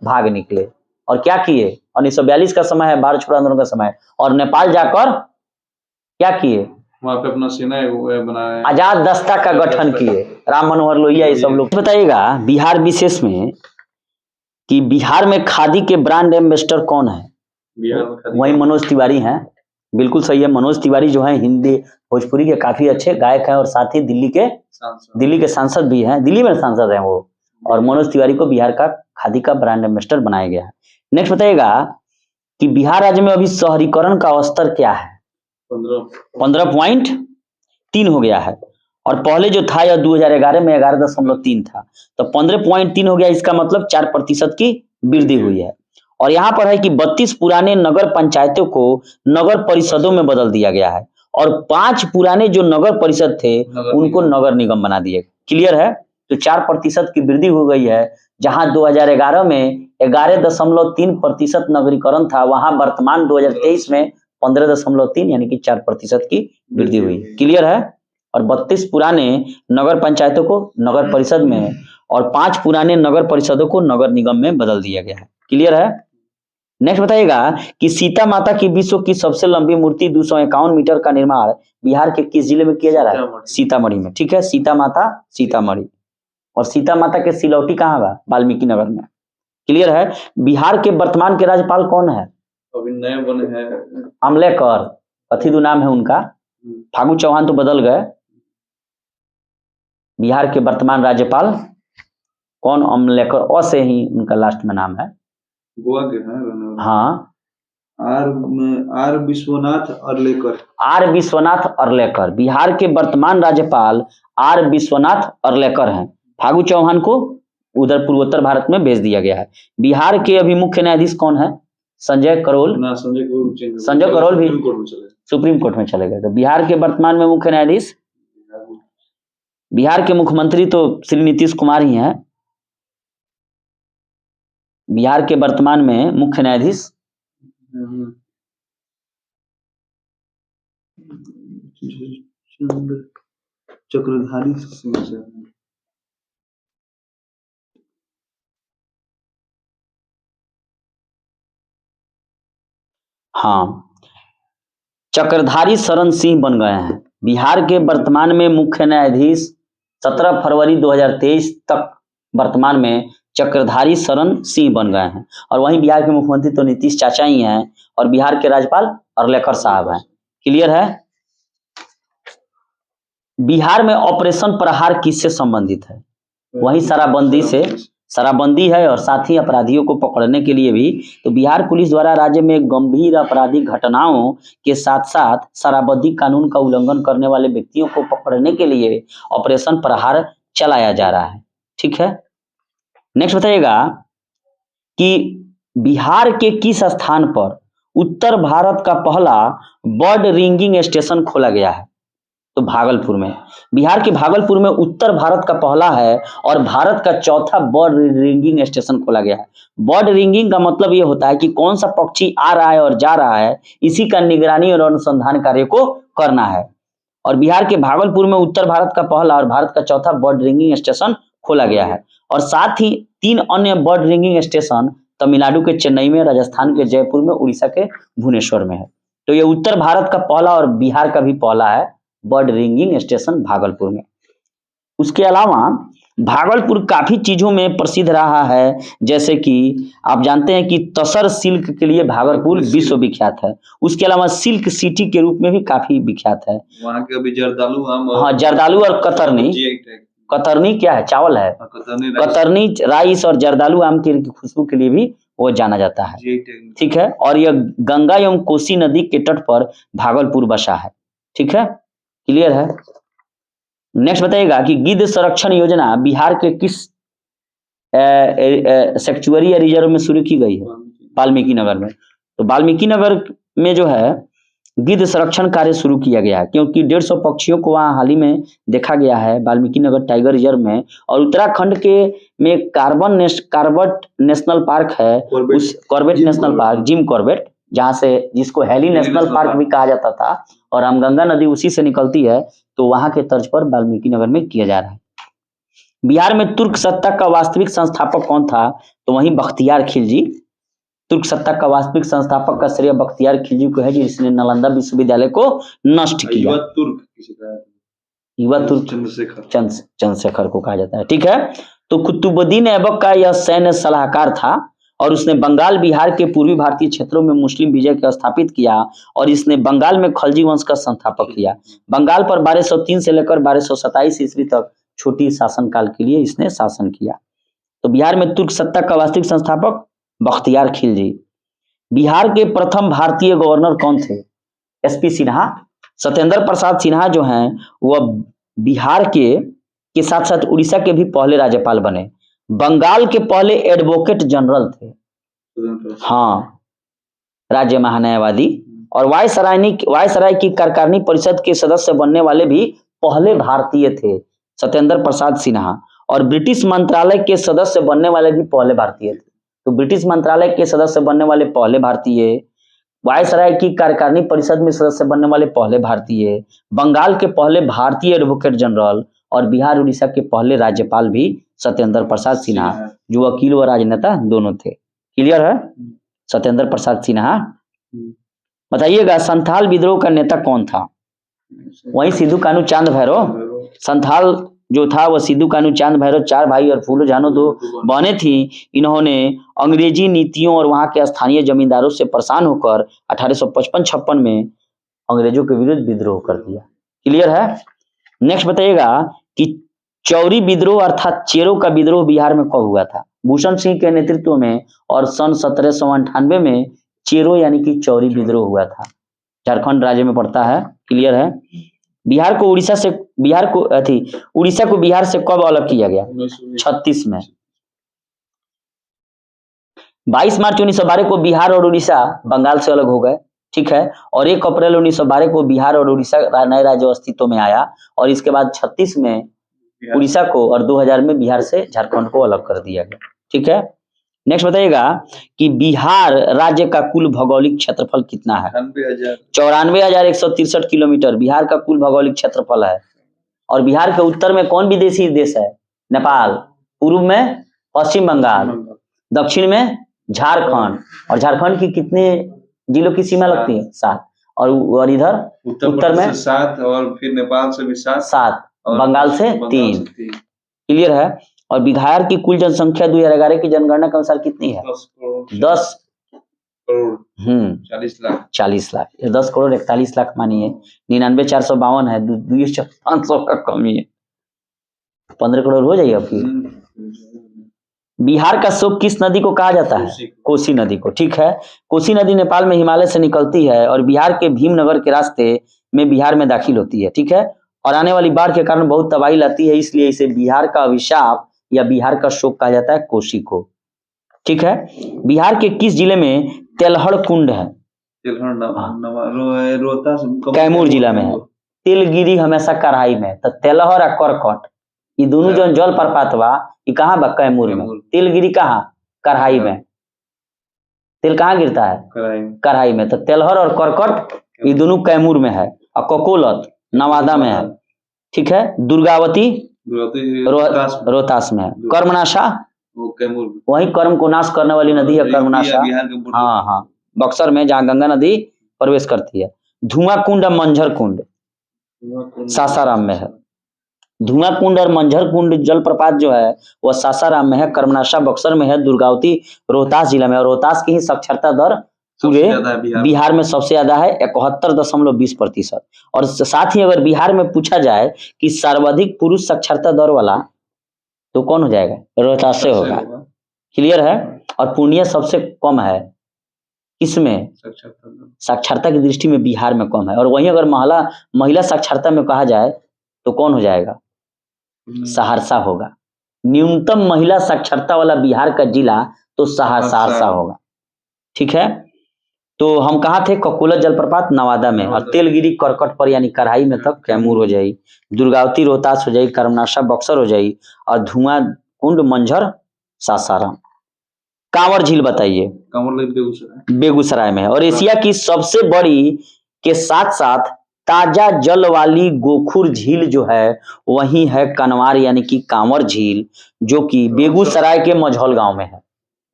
भाग निकले। और क्या किए? 1942 का समय है, भारत छोड़ो आंदोलन का समय, और नेपाल जाकर क्या किए? वहाँ पे अपना सेना बनाया, आजाद दस्ता का गठन किए। राम मनोहर लोहिया ये सब लोग। बताइएगा बिहार विशेष में कि बिहार में खादी के ब्रांड एम्बेसडर कौन है? वही मनोज तिवारी हैं, बिल्कुल सही है। मनोज तिवारी जो है हिंदी भोजपुरी के काफी अच्छे गायक हैं और साथ ही दिल्ली के सांसद भी हैं, दिल्ली में सांसद हैं वो। और मनोज तिवारी को बिहार का खादी का ब्रांड एम्बेसडर बनाया गया है। नेक्स्ट बताइएगा कि बिहार राज्य में अभी शहरीकरण का स्तर क्या है? 15.3 हो गया है। और पहले जो था यह 2011 में 11.3 था, तो 15.3 हो गया। इसका मतलब 4% की वृद्धि हुई है। और यहाँ पर है कि 32 पुराने नगर पंचायतों को नगर परिषदों में बदल दिया गया है और 5 पुराने जो नगर परिषद थे उनको नगर निगम बना दिए। क्लियर है। तो 4% की वृद्धि हो गई है। जहां 2011 में 11.3% नगरीकरण था, वहां वर्तमान 2023 में 15.3 यानी कि 4% की वृद्धि हुई। क्लियर है। और 32 पुराने नगर पंचायतों को नगर परिषद में और 5 पुराने नगर परिषदों को नगर निगम में बदल दिया गया है। क्लियर है। नेक्स्ट बताइएगा कि सीता माता की विश्व की सबसे लंबी मूर्ति 251 मीटर का निर्माण बिहार के किस जिले में किया जा रहा है? सीतामढ़ी में। ठीक है, सीता माता सीतामढ़ी। और सीता माता के सिलौटी कहाँ बा? वाल्मीकि नगर में। क्लियर है। बिहार के वर्तमान के राज्यपाल कौन है? अभी नए बने हैं अमलेकर, कथी दो नाम है उनका? फागू चौहान तो बदल गए। बिहार के वर्तमान राज्यपाल कौन? अमलेकर, अ से ही उनका लास्ट में नाम है। गोवा के हैं। हाँ, आर विश्वनाथ अर्लेकर। आर विश्वनाथ अर्लेकर बिहार के वर्तमान राज्यपाल आर विश्वनाथ अर्लेकर हैं। फागू चौहान को उधर पूर्वोत्तर भारत में भेज दिया गया है। बिहार के अभी मुख्य न्यायाधीश कौन है? संजय करोल। संजय करोल भी सुप्रीम कोर्ट में चले गए। तो बिहार के वर्तमान में मुख्य न्यायाधीश, बिहार के मुख्यमंत्री तो श्री नीतीश कुमार ही हैं। बिहार के वर्तमान में मुख्य न्यायाधीश चक्रधारी सिंह। हाँ, चक्रधारी शरण सिंह बन गए हैं। बिहार के वर्तमान में मुख्य न्यायाधीश 17 फरवरी 2023 तक वर्तमान में चक्रधारी शरण सिंह बन गए हैं। और वहीं बिहार के मुख्यमंत्री तो नीतीश चाचा ही हैं और बिहार के राज्यपाल अर्लेकर साहब हैं। क्लियर है। बिहार में ऑपरेशन प्रहार किससे संबंधित है? वही शराबबंदी है और साथ ही अपराधियों को पकड़ने के लिए भी तो बिहार पुलिस द्वारा राज्य में गंभीर आपराधिक घटनाओं के साथ साथ शराबबंदी कानून का उल्लंघन करने वाले व्यक्तियों को पकड़ने के लिए ऑपरेशन प्रहार चलाया जा रहा है। ठीक है। नेक्स्ट बताइएगा कि बिहार के किस स्थान पर उत्तर भारत का पहला बर्ड रिंगिंग स्टेशन खोला गया है? तो भागलपुर में। बिहार के भागलपुर में उत्तर भारत का पहला है और भारत का चौथा बर्ड रिंगिंग स्टेशन खोला गया है। बर्ड रिंगिंग का मतलब ये होता है कि कौन सा पक्षी आ रहा है और जा रहा है, इसी का निगरानी और अनुसंधान कार्य को करना है। और बिहार के भागलपुर में उत्तर भारत का पहला और भारत का चौथा बर्ड रिंगिंग स्टेशन खोला गया है। और साथ ही 3 अन्य बर्ड रिंगिंग स्टेशन तमिलनाडु के चेन्नई में, राजस्थान के जयपुर में, उड़ीसा के भुवनेश्वर में है। तो ये उत्तर भारत का पहला और बिहार का भी पहला है बर्ड रिंगिंग स्टेशन भागलपुर में। उसके अलावा भागलपुर काफी चीजों में प्रसिद्ध रहा है, जैसे कि आप जानते हैं कि तसर सिल्क के लिए भागलपुर विश्व विख्यात है। उसके अलावा सिल्क सिटी के रूप में भी काफी विख्यात है। वहाँ के अभी जर्दालू आम हाँ, जर्दालू और कतरनी। कतरनी क्या है? चावल है। कतरनी राइस और जर्दालू आम की खुशबू के लिए भी वो जाना जाता है। ठीक है। और यह गंगा एवं कोसी नदी के तट पर भागलपुर बसा है। ठीक है, क्लियर है। नेक्स्ट बताइएगा कि गिद्ध संरक्षण योजना बिहार के किस सेक्चुअरी या रिजर्व में शुरू की गई है? वाल्मीकि नगर में। तो वाल्मीकि नगर में जो है गिद्ध संरक्षण कार्य शुरू किया गया है, क्योंकि 150 पक्षियों को वहां हाल ही में देखा गया है वाल्मीकि नगर टाइगर रिजर्व में। और उत्तराखंड के में कॉर्बेट नेशनल पार्क है, उस Corbett national park, Jim Corbett, जहां से जिसको हेली नेशनल पार्क भी कहा जाता था, और रामगंगा नदी उसी से निकलती है, तो वहां के तर्ज पर वाल्मीकि नगर में किया जा रहा है। बिहार में तुर्क सत्ता का वास्तविक संस्थापक कौन था? तो वही बख्तियार खिलजी। तुर्क सत्ता का वास्तविक संस्थापक का श्रेय बख्तियार खिलजी को है, जिसने नालंदा विश्वविद्यालय को नष्ट किया। युवा तुर्क चंद्रशेखर को कहा जाता है। ठीक है। तो कुतुबुद्दीन ऐबक का यह सैन्य सलाहकार था और उसने बंगाल बिहार के पूर्वी भारतीय क्षेत्रों में मुस्लिम विजय को स्थापित किया और इसने बंगाल में खलजी वंश का संस्थापक किया। बंगाल पर 1203 से लेकर 1227 ईस्वी तक छोटी शासनकाल के लिए इसने शासन किया। तो बिहार में तुर्क सत्ता का वास्तविक संस्थापक बख्तियार खिलजी। बिहार के प्रथम भारतीय गवर्नर कौन थे? एसपी सिन्हा। सत्येंद्र प्रसाद सिन्हा जो हैं वह बिहार के साथ साथ उड़ीसा के भी पहले राज्यपाल बने। बंगाल के पहले एडवोकेट जनरल थे। हाँ, राज्य महान्यायवादी। और वायसराय की कार्यकारिणी परिषद के सदस्य बनने वाले भी पहले भारतीय थे, सत्येंद्र प्रसाद सिन्हा। और ब्रिटिश मंत्रालय के सदस्य बनने वाले भी पहले भारतीय थे। तो ब्रिटिश मंत्रालय के सदस्य बनने वाले पहले भारतीय, वायसराय की कार्यकारिणी परिषद में सदस्य बनने वाले पहले भारतीय, बंगाल के पहले भारतीय एडवोकेट जनरल और बिहार उड़ीसा के पहले राज्यपाल भी सत्येंद्र प्रसाद सिन्हा, जो वकील व राजनेता दोनों थे। क्लियर है? सत्येंद्र प्रसाद सिन्हा। बताइएगा संथाल विद्रोह का नेता कौन था? वही सिद्धू कानू चांद भैरव। संथाल जो था वह सिद्धू कानू चांद भैरव, 4 भाई और फूलो जानो 2 बहनें थी। इन्होंने अंग्रेजी नीतियों और वहां के स्थानीय जमींदारों से परेशान होकर 1855-56 में अंग्रेजों के विरुद्ध विद्रोह कर दिया। क्लियर है? नेक्स्ट बताइएगा कि चौरी विद्रोह अर्थात चेरो का विद्रोह बिहार में कब हुआ था? भूषण सिंह के नेतृत्व में और सन 1798 में चेरो यानी कि चौरी विद्रोह हुआ था। झारखंड राज्य में पड़ता है। क्लियर है? उड़ीसा को बिहार से कब अलग किया गया? 36 में। 22 मार्च 1912 को बिहार और उड़ीसा बंगाल से अलग हो गए। ठीक है। और 1 अप्रैल 1912 को बिहार और उड़ीसा नए राज्य अस्तित्व में आया और इसके बाद 36 में उड़ीसा को और 2000 में बिहार से झारखंड को अलग कर दिया गया। ठीक है। नेक्स्ट बताइएगा कि बिहार राज्य का कुल भौगोलिक क्षेत्रफल कितना है? 94,163 किलोमीटर बिहार का कुल भौगोलिक क्षेत्रफल है। और बिहार के उत्तर में कौन विदेशी देश है? नेपाल। पूर्व में पश्चिम बंगाल, दक्षिण में झारखंड। और झारखंड की कितने जिलों की सीमा लगती है 7, और इधर उत्तर में 7 और फिर नेपाल से भी 7 7, और बंगाल से 3। क्लियर है। और बिहार की कुल जनसंख्या 2011 की जनगणना के अनुसार कितनी है? 10 करोड़ 40 लाख 40 लाख। 10 करोड़ 41 लाख मानिए, 99,452 है, 2,500 का कमी है, 15 करोड़ हो जाइए आपकी। बिहार का शोक किस नदी को कहा जाता है? कोसी नदी को। ठीक है। कोसी नदी नेपाल में हिमालय से निकलती है और बिहार के भीमनगर के रास्ते में बिहार में दाखिल होती है। ठीक है। और आने वाली बाढ़ के कारण बहुत तबाही लाती है, इसलिए इसे बिहार का अभिशाप या बिहार का शोक कहा जाता है, कोसी को। ठीक है। बिहार के किस जिले में तेलहड़ कुंड है? रोहतास कैमूर जिला में है। तेलगिरी हमेशा कढ़ाई में, तो तेलहर और करकट ये दोनों जो जल प्रपात बा ये कहाँ बा? कैमूर में। तेलगिरी कहाँ? कढ़ाई में। तेल कहाँ गिरता है? कढ़ाई में। तो तेलहर और करकट ये दोनों कैमूर में है, और ककोलत नवादा में है। ठीक है। दुर्गावती रोहतास में है। कर्मनाशा वही कर्म को नाश करने वाली नदी है कर्मनाशा। हाँ हाँ, बक्सर में, जहाँ गंगा नदी प्रवेश करती है। धुआं कुंड और मंझर कुंड सासाराम में है। धुआं कुंड और मंझर कुंड जलप्रपात जो है वह सासाराम में है, कर्मनाशा बक्सर में है, दुर्गावती रोहतास जिला में। और रोहतास की ही साक्षरता दर पूरे बिहार में सबसे ज्यादा है, 71.20%। और साथ ही अगर बिहार में पूछा जाए कि सर्वाधिक पुरुष साक्षरता दर वाला तो कौन हो जाएगा? रोहतास से होगा। क्लियर है। और पूर्णिया सबसे कम है, इसमें साक्षरता की दृष्टि में बिहार में कम है। और वहीं अगर महिला साक्षरता में कहा जाए तो कौन हो जाएगा? सहरसा होगा। न्यूनतम महिला साक्षरता वाला बिहार का जिला तो सहरसा होगा। ठीक है। तो हम कहाँ थे? ककोलत जलप्रपात नवादा में, और तेलगिरी करकट पर यानी कढ़ाई में तक कैमूर हो जाएगी, दुर्गावती रोहतास हो जाएगी, कर्मनाशा बक्सर हो जाएगी, और धुआं कुंड मंझर सासाराम। कांवर झील बताइए। बेगूसराय में है। और एशिया की सबसे बड़ी के साथ साथ ताजा जल वाली गोखुर झील जो है वही है कनवार यानी कि कांवर झील, जो कि बेगूसराय के मझौल गांव में है।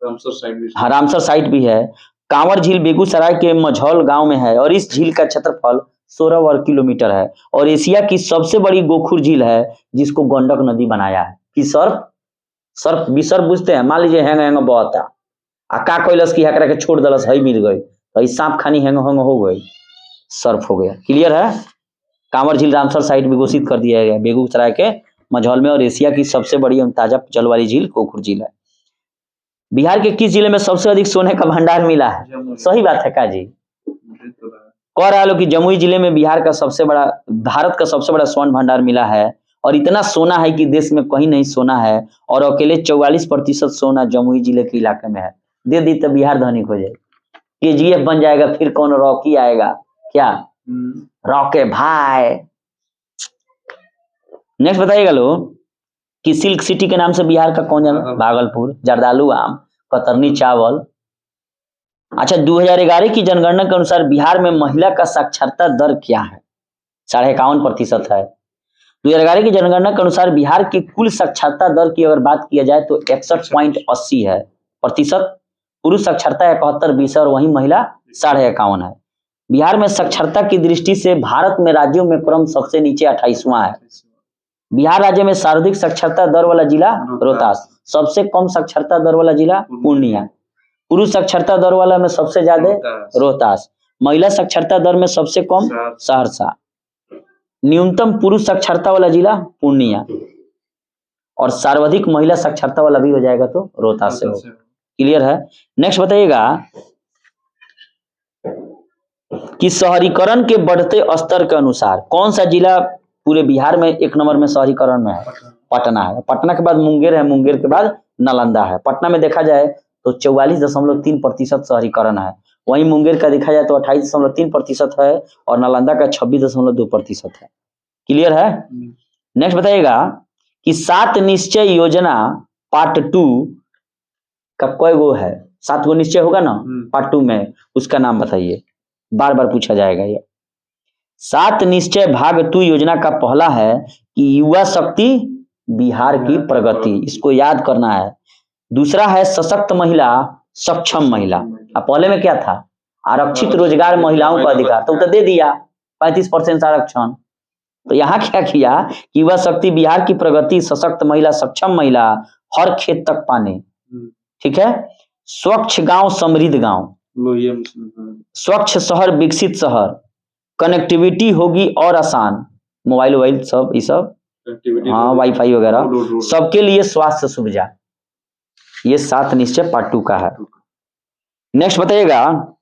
रामसर साइट भी है। कांवर झील बेगूसराय के मझौल गांव में है, और इस झील का क्षेत्रफल 16 वर्ग किलोमीटर है, और एशिया की सबसे बड़ी गोखुर झील है जिसको गंडक नदी बनाया है। कि सर्फ विसर्फ बुझते हैं? मान लीजिए हैंग बहुत आ का कैलस की हकरा के छोड़ दलस, हई मिल गई, तो सांप खानी हैंग हो गई, सर्फ हो गया। क्लियर है। कांवर झील रामसर साइट में घोषित कर दिया गया बेगूसराय के मझौल में, और एशिया की सबसे बड़ी एवं ताजा जल वाली झील गोखुर झील है। बिहार के किस जिले में सबसे अधिक सोने का भंडार मिला है? सही बात है का जी? कह रहा है कि जमुई जिले में बिहार का सबसे बड़ा, भारत का सबसे बड़ा स्वर्ण भंडार मिला है, और इतना सोना है कि देश में कहीं नहीं सोना है, और अकेले 44% सोना जमुई जिले के इलाके में है। दे दी तो बिहार धनिक हो जाए, KGF बन जाएगा, फिर कौन रॉकी आएगा क्या? रॉके भाई। नेक्स्ट बताइएगा लोग कि सिल्क सिटी के नाम से बिहार का कौन जाना? भागलपुर। जर्दालू आम, कतरनी चावल। अच्छा, 2011 की जनगणना के अनुसार बिहार में महिला का साक्षरता दर क्या है? 51.5% है। 2011 की जनगणना के अनुसार बिहार की कुल साक्षरता दर की अगर बात किया जाए तो 61.80 है प्रतिशत। पुरुष साक्षरता 71.20 और वहीं महिला 51.5 है। बिहार में साक्षरता की दृष्टि से भारत में राज्यों में क्रम सबसे नीचे 28वां है। बिहार राज्य में सर्वाधिक साक्षरता दर वाला जिला रोहतास, सबसे कम साक्षरता दर वाला जिला पूर्णिया, पुरुष साक्षरता दर वाला में सबसे ज्यादा रोहतास, महिला साक्षरता दर में सबसे कम सहरसा, न्यूनतम पुरुष साक्षरता वाला जिला पूर्णिया, और सर्वाधिक महिला साक्षरता वाला भी हो जाएगा तो रोहतास से होगा। क्लियर है। नेक्स्ट बताइएगा कि शहरीकरण के बढ़ते स्तर के अनुसार कौन सा जिला पूरे बिहार में 1 नंबर में शहरीकरण में है? पटना है। पटना के बाद मुंगेर है, मुंगेर के बाद नालंदा है। पटना में देखा जाए तो 44.3% शहरीकरण है, वहीं मुंगेर का देखा जाए तो 28.3% है, और नालंदा का 26.2% है। क्लियर है। नेक्स्ट बताइएगा कि 7 निश्चय योजना पार्ट 2 का कोई वो है? 7 गो निश्चय होगा ना पार्ट 2 में, उसका नाम बताइए, बार बार पूछा जाएगा ये। 7 निश्चय भाग 2 योजना का पहला है कि युवा शक्ति बिहार की प्रगति, इसको याद करना है। दूसरा है सशक्त महिला सक्षम महिला। अब पहले में क्या था? आरक्षित रोजगार महिलाओं का अधिकार, तो दे दिया 35% आरक्षण। तो यहाँ क्या किया कि युवा शक्ति बिहार की प्रगति, सशक्त महिला, सक्षम महिला, हर खेत तक पानी, ठीक है, स्वच्छ गांव समृद्ध गांव, स्वच्छ शहर विकसित शहर, कनेक्टिविटी होगी और आसान, मोबाइल सब ये सब, हाँ वाईफाई वगैरह, सबके लिए स्वास्थ्य सुविधा। ये 7 निश्चय पार्ट 2 का है। नेक्स्ट बताइएगा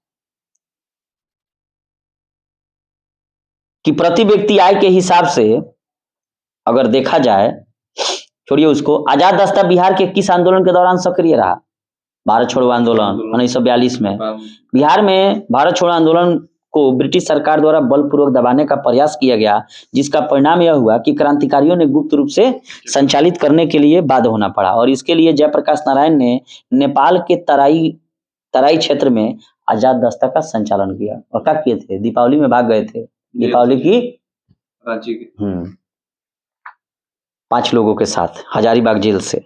कि प्रति व्यक्ति आय के हिसाब से अगर देखा जाए, छोड़िए उसको, आजाद रास्ता बिहार के किस आंदोलन के दौरान सक्रिय रहा? भारत छोड़ो आंदोलन 1942 में। बिहार में भारत छोड़ो आंदोलन को ब्रिटिश सरकार द्वारा बलपूर्वक दबाने का प्रयास किया गया, जिसका परिणाम यह हुआ कि क्रांतिकारियों ने गुप्त रूप से संचालित करने के लिए बाध्य होना पड़ा, और इसके लिए जयप्रकाश नारायण ने नेपाल के तराई क्षेत्र में आजाद रास्ता का संचालन किया। और क्या किए थे? दीपावली में भाग गए थे, दीपावली की रांची के 5 लोगों के साथ हजारीबाग जेल से।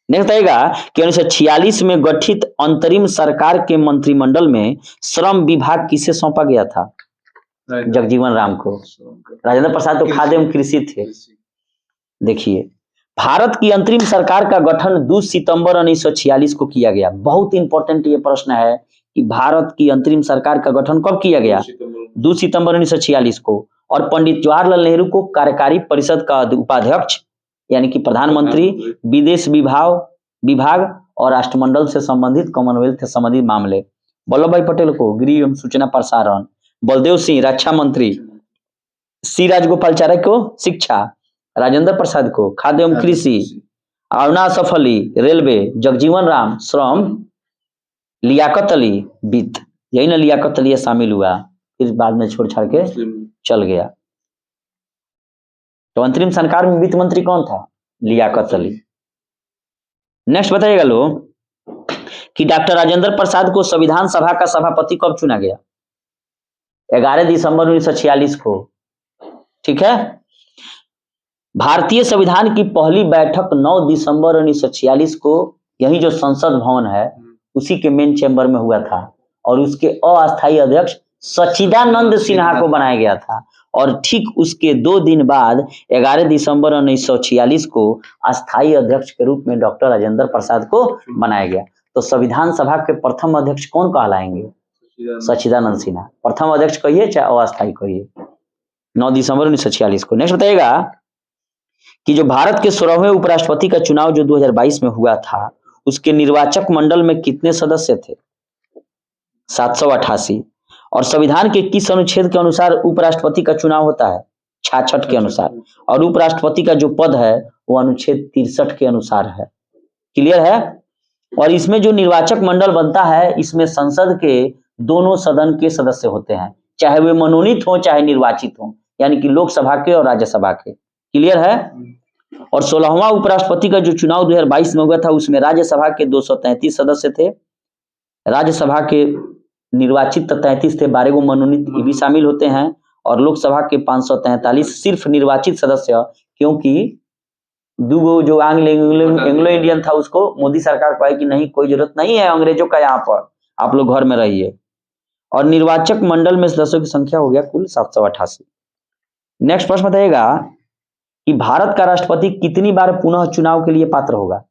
नेक्स्ट आएगा कि 1946 में गठित अंतरिम सरकार के मंत्रिमंडल में श्रम विभाग किसे सौंपा गया था? जगजीवन राम को। राजेंद्र प्रसाद तो खाद्य एवं कृषि थे। देखिए, भारत की अंतरिम सरकार का गठन 2 सितंबर 1946 को किया गया। बहुत इंपॉर्टेंट ये प्रश्न है कि भारत की अंतरिम सरकार का गठन कब किया गया? 2 सितंबर 1946 को। और पंडित जवाहरलाल नेहरू को कार्यकारी परिषद का उपाध्यक्ष यानी कि प्रधानमंत्री, विदेश विभाग और राष्ट्रमंडल से संबंधित, कॉमनवेल्थ से संबंधित मामले, वल्लभ भाई पटेल को गृह एवं सूचना प्रसारण, बलदेव सिंह रक्षा मंत्री, सी राजगोपालचारी को शिक्षा, राजेंद्र प्रसाद को खाद्य एवं कृषि, अरुणा असफ अली रेलवे, जगजीवन राम श्रम, लियाकत अली वित्त। यही ना लियाकत अली शामिल हुआ, फिर बाद में छोड़ छाड़ के चल गया। तो अंतरिम सरकार में वित्त मंत्री कौन था? लियाकत अली। नेक्स्ट बताइएगा लोग कि डॉक्टर राजेंद्र प्रसाद को संविधान सभा का सभापति कब चुना गया? 11 दिसंबर 1946 को, ठीक है। भारतीय संविधान की पहली बैठक 9 दिसंबर 1946 को यही जो संसद भवन है उसी के मेन चैम्बर में हुआ था, और उसके अस्थायी अध्यक्ष सच्चिदानंद सिन्हा को बनाया गया था। और ठीक उसके 2 दिन बाद 11 दिसंबर 1946 को अस्थायी अध्यक्ष के रूप में डॉक्टर राजेंद्र प्रसाद को बनाया गया। तो संविधान सभा के प्रथम अध्यक्ष कौन कहलाएंगे? सच्चिदानंद सिन्हा। प्रथम अध्यक्ष कहिए चाहे अस्थायी कहिए, 9 दिसंबर 1946 को। नेक्स्ट बताइएगा कि जो भारत के 16वें उपराष्ट्रपति का चुनाव जो 2022 में हुआ था, उसके निर्वाचक मंडल में कितने सदस्य थे? 788। और संविधान के किस अनुच्छेद के अनुसार उपराष्ट्रपति का चुनाव होता है? 66 के अनुसार। और उपराष्ट्रपति का जो पद है वो अनुच्छेद 63 के अनुसार है। क्लियर है? और इसमें जो निर्वाचक मंडल बनता है, इसमें संसद के दोनों सदन के सदस्य होते हैं, चाहे वे मनोनीत हो चाहे निर्वाचित हो, यानी कि लोकसभा के और राज्यसभा के। क्लियर है? और 16वां उपराष्ट्रपति का जो चुनाव 2022 में हुआ था, उसमें राज्यसभा के 233 सदस्य थे, राज्यसभा के निर्वाचित 33 थे, 12 मनोनीत भी शामिल होते हैं, और लोकसभा के 543 सिर्फ निर्वाचित सदस्य, क्योंकि 2 जो एंग्लो इंडियन था उसको मोदी सरकार कहे कि नहीं, कोई जरूरत नहीं है अंग्रेजों का, यहाँ पर आप लोग घर में रहिए। और निर्वाचक मंडल में सदस्यों की संख्या हो गया कुल 788। नेक्स्ट प्रश्न बताइएगा कि भारत का राष्ट्रपति कितनी बार पुनः चुनाव के लिए पात्र होगा?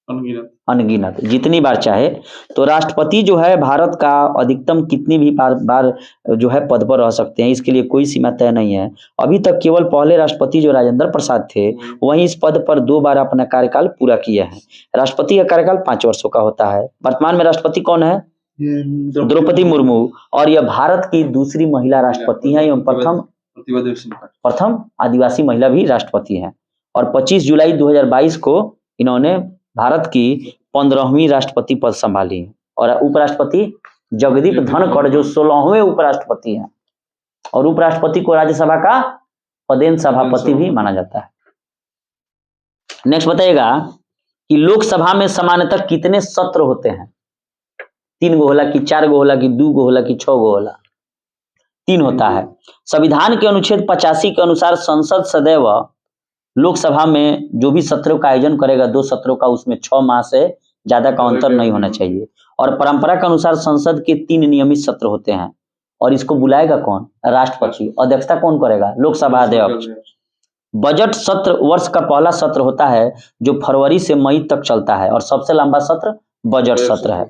अनगिनत, जितनी बार चाहे। तो राष्ट्रपति जो है भारत का अधिकतम कितनी भी बार जो है पद पर रह सकते हैं, इसके लिए कोई सीमा तय नहीं है। अभी तक केवल पहले राष्ट्रपति जो राजेंद्र प्रसाद थे वही इस पद पर 2 बार अपना कार्यकाल पूरा किए हैं। राष्ट्रपति का कार्यकाल 5 वर्षों का होता है। वर्तमान में राष्ट्रपति कौन है? द्रौपदी मुर्मू। और यह भारत की दूसरी महिला राष्ट्रपति है एवं प्रथम आदिवासी महिला भी राष्ट्रपति हैं। और 25 जुलाई 2022 को इन्होंने भारत की 15वीं राष्ट्रपति पद संभाली है। और उपराष्ट्रपति जगदीप धनखड़ जो 16वें उपराष्ट्रपति हैं, और उपराष्ट्रपति को राज्यसभा का पदेन सभापति भी माना जाता है। नेक्स्ट बताइएगा कि लोकसभा में सामान्यतः कितने सत्र होते हैं? 3 गो होला कि 4 गो होला कि 2 गो होला कि 6 गो होला? 3 होता है। संविधान के अनुच्छेद 85 के अनुसार संसद सदैव लोकसभा में जो भी सत्रों का आयोजन करेगा, 2 सत्रों का, उसमें 6 माह से ज्यादा का अंतर नहीं होना चाहिए। और परंपरा के अनुसार संसद के 3 नियमित सत्र होते हैं और इसको बुलाएगा कौन? राष्ट्रपति। अध्यक्षता कौन करेगा? लोकसभा अध्यक्ष। बजट सत्र वर्ष का पहला सत्र होता है जो फरवरी से मई तक चलता है और सबसे लंबा सत्र बजट सत्र है,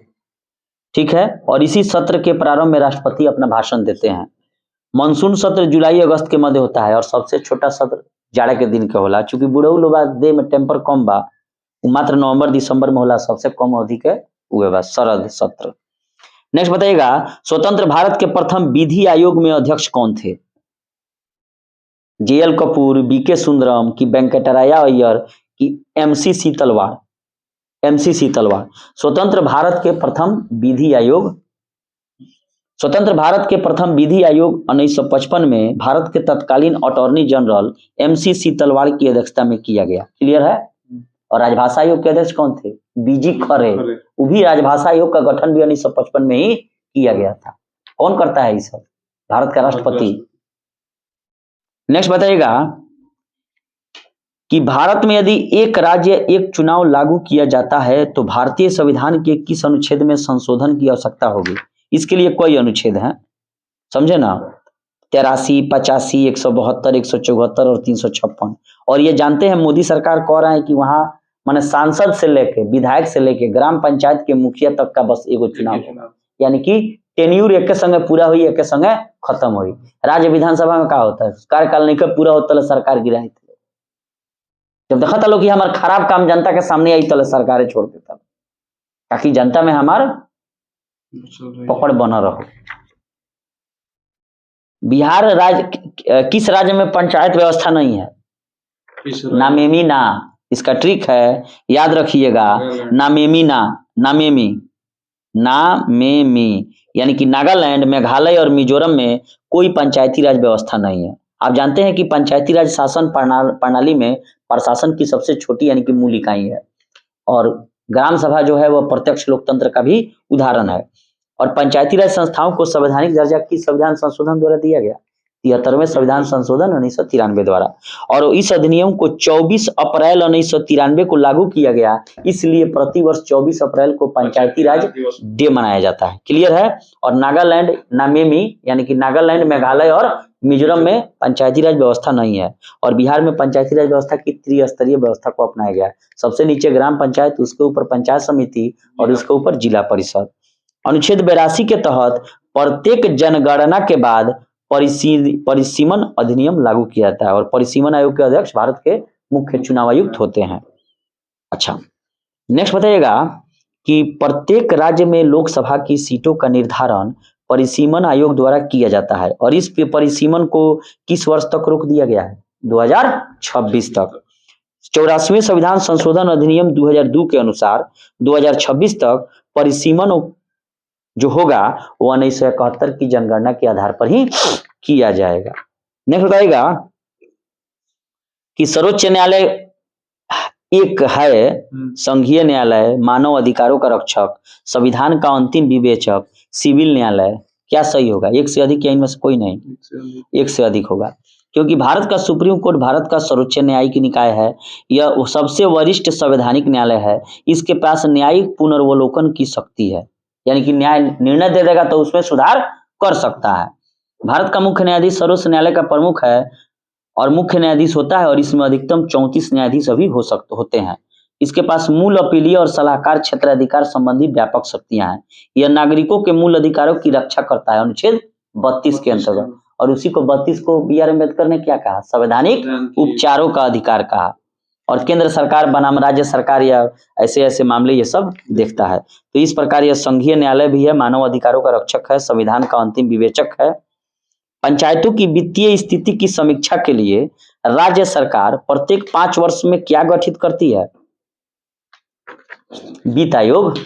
ठीक है। और इसी सत्र के प्रारंभ में राष्ट्रपति अपना भाषण देते हैं। मानसून सत्र जुलाई अगस्त के मध्य होता है और सबसे छोटा सत्र जाड़े के दिन के होला, चूंकि बुढ़ऊ लोग देह में टेम्पर कम बा, मात्र नवंबर दिसंबर में होला, सबसे कम अवधि के हुए बा शरद सत्र। नेक्स्ट बताइएगा, स्वतंत्र भारत के प्रथम विधि आयोग में अध्यक्ष कौन थे? JL कपूर, BK सुंदरम की वेंकटराया अय्यर की MC शीतलवाड़? MC शीतलवाड़। स्वतंत्र भारत के प्रथम विधि आयोग 1955 में भारत के तत्कालीन अटॉर्नी जनरल MC शीतलवाड़ की अध्यक्षता में किया गया। क्लियर है? और राजभाषा आयोग के अध्यक्ष कौन थे? BG खरे। वो भी राजभाषा आयोग का गठन भी 1955 में ही किया गया था। कौन करता है ये सब? भारत का राष्ट्रपति। नेक्स्ट बताइएगा कि भारत में यदि एक राज्य एक चुनाव लागू किया जाता है तो भारतीय संविधान के किस अनुच्छेद में संशोधन की आवश्यकता होगी? इसके लिए कई अनुच्छेद हैं, समझे ना? 83, 85, 172, 174 और 356। और ये जानते हैं मोदी सरकार कह रहा है कि वहां माने सांसद से लेके विधायक से लेके ग्राम पंचायत के मुखिया तक का बस एगो चुनाव, यानी कि टेन्यूर एक संगे पूरा हुई, एक संगे खत्म हुई। राज्य विधानसभा में क्या होता है? कार्यकाल नहीं पूरा होता सरकार गिराई, जब देखा था लोग कि हमारे खराब काम जनता के सामने आई तले सरकारें छोड़ देता, ताकि जनता में हमार पकड़ बना रहो। बिहार राज्य किस राज्य में पंचायत व्यवस्था नहीं है? नामेमी ना, इसका ट्रिक है, याद रखिएगा। नामेमी ना, नामेमी यानी कि नागालैंड, मेघालय और मिजोरम में कोई पंचायती राज व्यवस्था नहीं है। आप जानते हैं कि पंचायती राज शासन प्रणाली में प्रशासन की सबसे छोटी यानी कि मूल इकाई है और ग्राम सभा जो है वह प्रत्यक्ष लोकतंत्र का भी उदाहरण है। और पंचायती राज संस्थाओं को संवैधानिक दर्जा किस संविधान संशोधन द्वारा दिया गया? 73वें संविधान संशोधन 1993 द्वारा। और इस अधिनियम को 24 अप्रैल 1993 को लागू किया गया, इसलिए प्रतिवर्ष 24 अप्रैल को पंचायती राज डे मनाया जाता है। क्लियर है? और नागालैंड, नामेमी यानी कि नागालैंड, मेघालय और मिजोरम में पंचायती राज व्यवस्था नहीं है। और बिहार में पंचायती राज व्यवस्था की त्रिस्तरीय व्यवस्था को अपनाया गया है। सबसे नीचे ग्राम पंचायत, उसके ऊपर पंचायत समिति और उसके ऊपर जिला परिषद। अनुच्छेद 82 के तहत प्रत्येक जनगणना के बाद परिसीमन अधिनियम लागू किया जाता है और परिसीमन आयोग के अध्यक्ष भारत के मुख्य चुनाव आयुक्त होते हैं। अच्छा, नेक्स्ट बताइएगा कि प्रत्येक राज्य में लोकसभा की सीटों का निर्धारण परिसीमन आयोग द्वारा किया जाता है और इस परिसीमन को किस वर्ष तक रोक दिया गया है? 2026 तक। 84वें संविधान संशोधन अधिनियम 2002 के अनुसार 2026 तक परिसीमन जो होगा वो 1971 की जनगणना के आधार पर ही किया जाएगा। नेक्स्ट बताइएगा कि सर्वोच्च न्यायालय एक है संघीय न्यायालय, मानव अधिकारों का रक्षक, संविधान का अंतिम विवेचक, सिविल न्यायालय। क्या सही होगा? एक से अधिक या इनमें से कोई नहीं? एक से अधिक होगा, क्योंकि भारत का सुप्रीम कोर्ट भारत का सर्वोच्च न्यायिक निकाय है। यह सबसे वरिष्ठ संवैधानिक न्यायालय है। इसके पास न्यायिक पुनर्वलोकन की शक्ति है, यानी कि न्याय निर्णय दे देगा तो उसमें सुधार कर सकता है। भारत का मुख्य न्यायाधीश सर्वोच्च न्यायालय का प्रमुख है और मुख्य न्यायाधीश होता है और इसमें अधिकतम 34 न्यायाधीश अभी होते हैं। इसके पास मूल अपीलीय और सलाहकार क्षेत्राधिकार संबंधी व्यापक शक्तियां हैं। यह नागरिकों के मूल अधिकारों की रक्षा करता है अनुच्छेद 32 के अंतर्गत। और उसी को 32 को BR अम्बेडकर ने क्या कहा? संवैधानिक उपचारों का अधिकार कहा। और केंद्र सरकार बनाम राज्य सरकार या ऐसे ऐसे मामले ये सब देखता है। तो इस प्रकार यह संघीय न्यायालय भी है, मानव अधिकारों का रक्षक है, संविधान का अंतिम विवेचक है। पंचायतों की वित्तीय स्थिति की समीक्षा के लिए राज्य सरकार प्रत्येक 5 वर्ष में क्या गठित करती है? वित्त आयोग।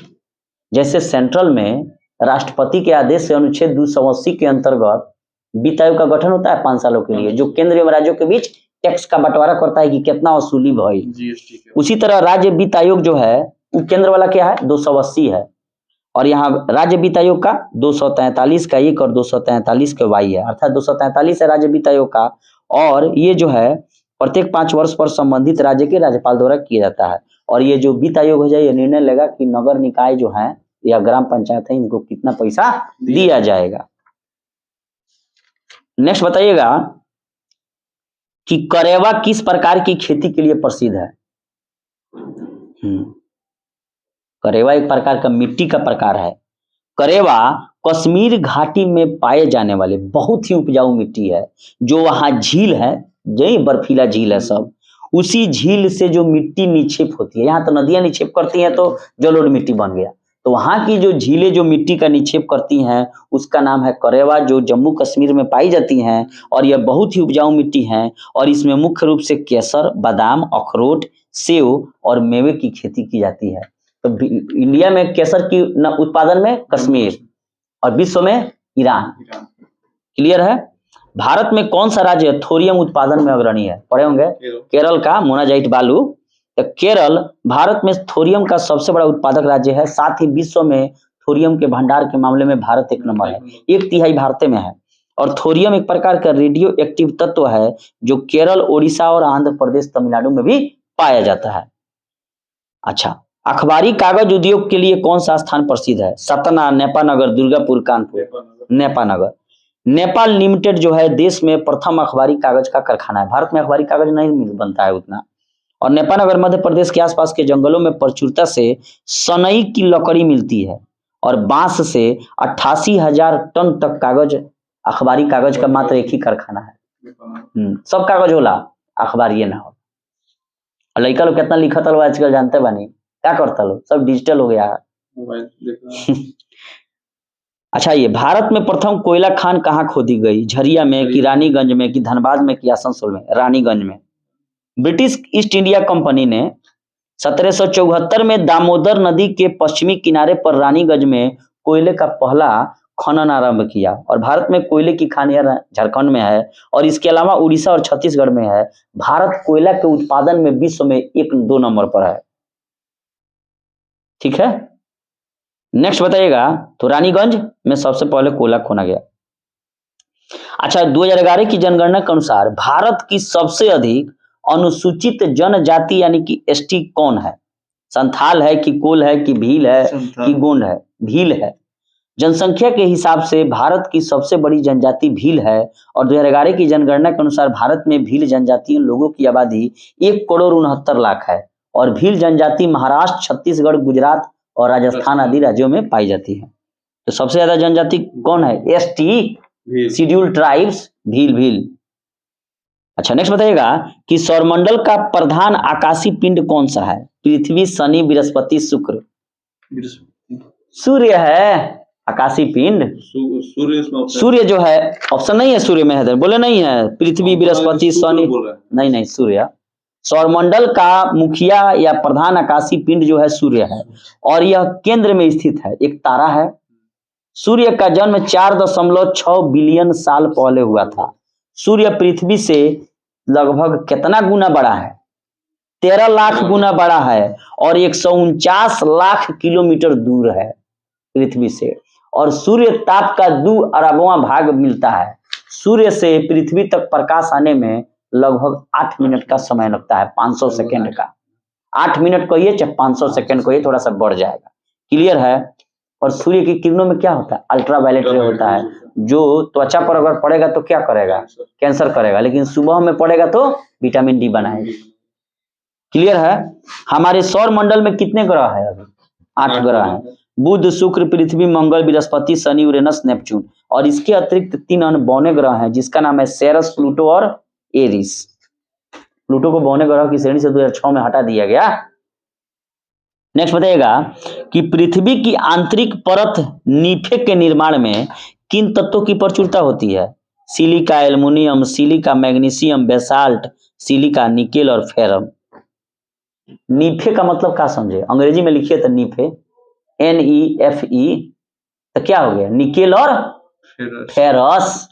जैसे सेंट्रल में राष्ट्रपति के आदेश से अनुच्छेद 280 के अंतर्गत वित्त आयोग का गठन होता है 5 सालों के लिए, जो केंद्र एवं राज्यों के बीच टैक्स का बंटवारा करता है कि कितना वसूली भाई। उसी तरह राज्य वित्त आयोग जो है वो केंद्र वाला क्या है? 280 है और यहाँ राज्य वित्त आयोग का 243 का एक और 243 का वाई है, अर्थात 243 है राज्य वित्त आयोग का। और ये जो है प्रत्येक 5 वर्ष पर संबंधित राज्य के राज्यपाल द्वारा किया जाता है। और ये जो वित्त आयोग हो जाए ये निर्णय लेगा कि नगर निकाय जो है या ग्राम पंचायत है, इनको कितना पैसा दिया जाएगा। नेक्स्ट बताइएगा कि करेवा किस प्रकार की खेती के लिए प्रसिद्ध है। करेवा एक प्रकार का मिट्टी का प्रकार है। करेवा कश्मीर घाटी में पाए जाने वाले बहुत ही उपजाऊ मिट्टी है। जो वहां झील है, यही बर्फीला झील है सब, उसी झील से जो मिट्टी निक्षेप होती है, यहाँ तो नदियां निक्षेप करती हैं तो जलोढ़ मिट्टी बन गया, तो वहां की जो झीलें जो मिट्टी का निक्षेप करती हैं उसका नाम है करेवा, जो जम्मू कश्मीर में पाई जाती हैं। और यह बहुत ही उपजाऊ मिट्टी है और इसमें मुख्य रूप से केसर, बादाम, अखरोट, सेव और मेवे की खेती की जाती है। तो इंडिया में केसर की उत्पादन में कश्मीर और विश्व में ईरान। क्लियर है। भारत में कौन सा राज्य थोरियम उत्पादन में अग्रणी है, पढ़े होंगे, केरल का मोनाजाइट बालू। तो केरल भारत में थोरियम का सबसे बड़ा उत्पादक राज्य है, साथ ही विश्व में थोरियम के भंडार के मामले में भारत 1 नंबर है, 1/3 भारत में है। और थोरियम एक प्रकार का रेडियो एक्टिव तत्व है जो केरल, ओडिशा और आंध्र प्रदेश, तमिलनाडु में भी पाया जाता है। अच्छा, अखबारी कागज उद्योग के लिए कौन सा स्थान प्रसिद्ध है। सतना, नेपानगर, दुर्गापुर, कानपुर। नेपानगर। नेपाल लिमिटेड जो है देश में प्रथम अखबारी कागज का कारखाना है। भारत में अखबारी कागज नहीं बनता है उतना। और नेपानगर मध्य प्रदेश के आसपास के जंगलों में प्रचुरता से सनई की लकड़ी मिलती है और बांस से 88,000 टन तक कागज, अखबारी कागज का मात्र एक ही कारखाना है। सब कागज होला, अखबार ये ना हो। लड़का लोग कितना लिखत है आजकल जानते बानी, क्या करता लो, सब डिजिटल हो गया है। अच्छा, ये भारत में प्रथम कोयला खान कहाँ खोदी गई। झरिया में कि रानीगंज में कि धनबाद में कि आसनसोल में। रानीगंज में। ब्रिटिश ईस्ट इंडिया कंपनी ने 1774 में दामोदर नदी के पश्चिमी किनारे पर रानीगंज में कोयले का पहला खनन आरंभ किया। और भारत में कोयले की खानियां झारखंड में है और इसके अलावा उड़ीसा और छत्तीसगढ़ में है। भारत कोयला के उत्पादन में विश्व में 1-2 नंबर पर है। ठीक है। नेक्स्ट बताइएगा, तो रानीगंज में सबसे पहले कोयला खोना गया। अच्छा, 2011 की जनगणना के अनुसार भारत की सबसे अधिक अनुसूचित जनजाति यानी कि एसटी कौन है। संथाल है कि कोल है कि भील है कि गोंड है। भील है। जनसंख्या के हिसाब से भारत की सबसे बड़ी जनजाति भील है और 2011 की जनगणना के अनुसार भारत में भील जनजातीय लोगों की आबादी 1,69,00,000 है और भील जनजाति महाराष्ट्र, छत्तीसगढ़, गुजरात और राजस्थान आदि राज्यों में पाई जाती है। तो सबसे ज्यादा जनजाति कौन है, एसटी, शेड्यूल्ड ट्राइब्स, भील। अच्छा, नेक्स्ट बताइएगा कि सौरमंडल का प्रधान आकाशीय पिंड कौन सा है। पृथ्वी, शनि, बृहस्पति, शुक्र। सूर्य है आकाशीय पिंड। सूर्य जो है ऑप्शन नहीं है, सूर्य में है, बोले नहीं है, पृथ्वी, बृहस्पति, शनि, नहीं, सूर्य। सौरमंडल का मुखिया या प्रधान आकाशीय पिंड जो है सूर्य है और यह केंद्र में स्थित है, एक तारा है। सूर्य का जन्म 4.6 बिलियन साल पहले हुआ था। सूर्य पृथ्वी से लगभग कितना गुना बड़ा है, 13 लाख गुना बड़ा है और 149 लाख किलोमीटर दूर है पृथ्वी से। और सूर्य ताप का 2 अरबवां भाग मिलता है। सूर्य से पृथ्वी तक प्रकाश आने में लगभग 8 मिनट का समय लगता है, 500 सेकेंड का। 8 मिनट कहिए चाहे 500 सेकेंड कहिए, थोड़ा सा बढ़ जाएगा। क्लियर है। और सूर्य की किरणों में क्या होता है, अल्ट्रावायलेट रे होता है, जो त्वचा पर अगर पड़ेगा तो क्या करेगा, कैंसर करेगा, लेकिन सुबह में पड़ेगा तो विटामिन डी बनाएगा। क्लियर है। हमारे सौर मंडल में कितने ग्रह है अभी, 8 ग्रह हैं, बुध, शुक्र, पृथ्वी, मंगल, बृहस्पति, शनि, यूरेनस, नेपच्यून। और इसके अतिरिक्त 3 अन्य बौने ग्रह हैं जिसका नाम है सेरस, प्लूटो और एरिस। प्लूटो को बौने ग्रह की श्रेणी से 2006 में हटा दिया गया। नेक्स्ट बताइएगा कि पृथ्वी की आंतरिक परत नीफे के निर्माण में किन तत्वों की प्रचुरता होती है। Silica, aluminium, silica, magnesium, basalt, silica, nickel और फेरम। नीफे का मतलब क्या समझे, अंग्रेजी में लिखिए तो नीफे, NEFE, तो क्या हो गया, निकेल और फेरस।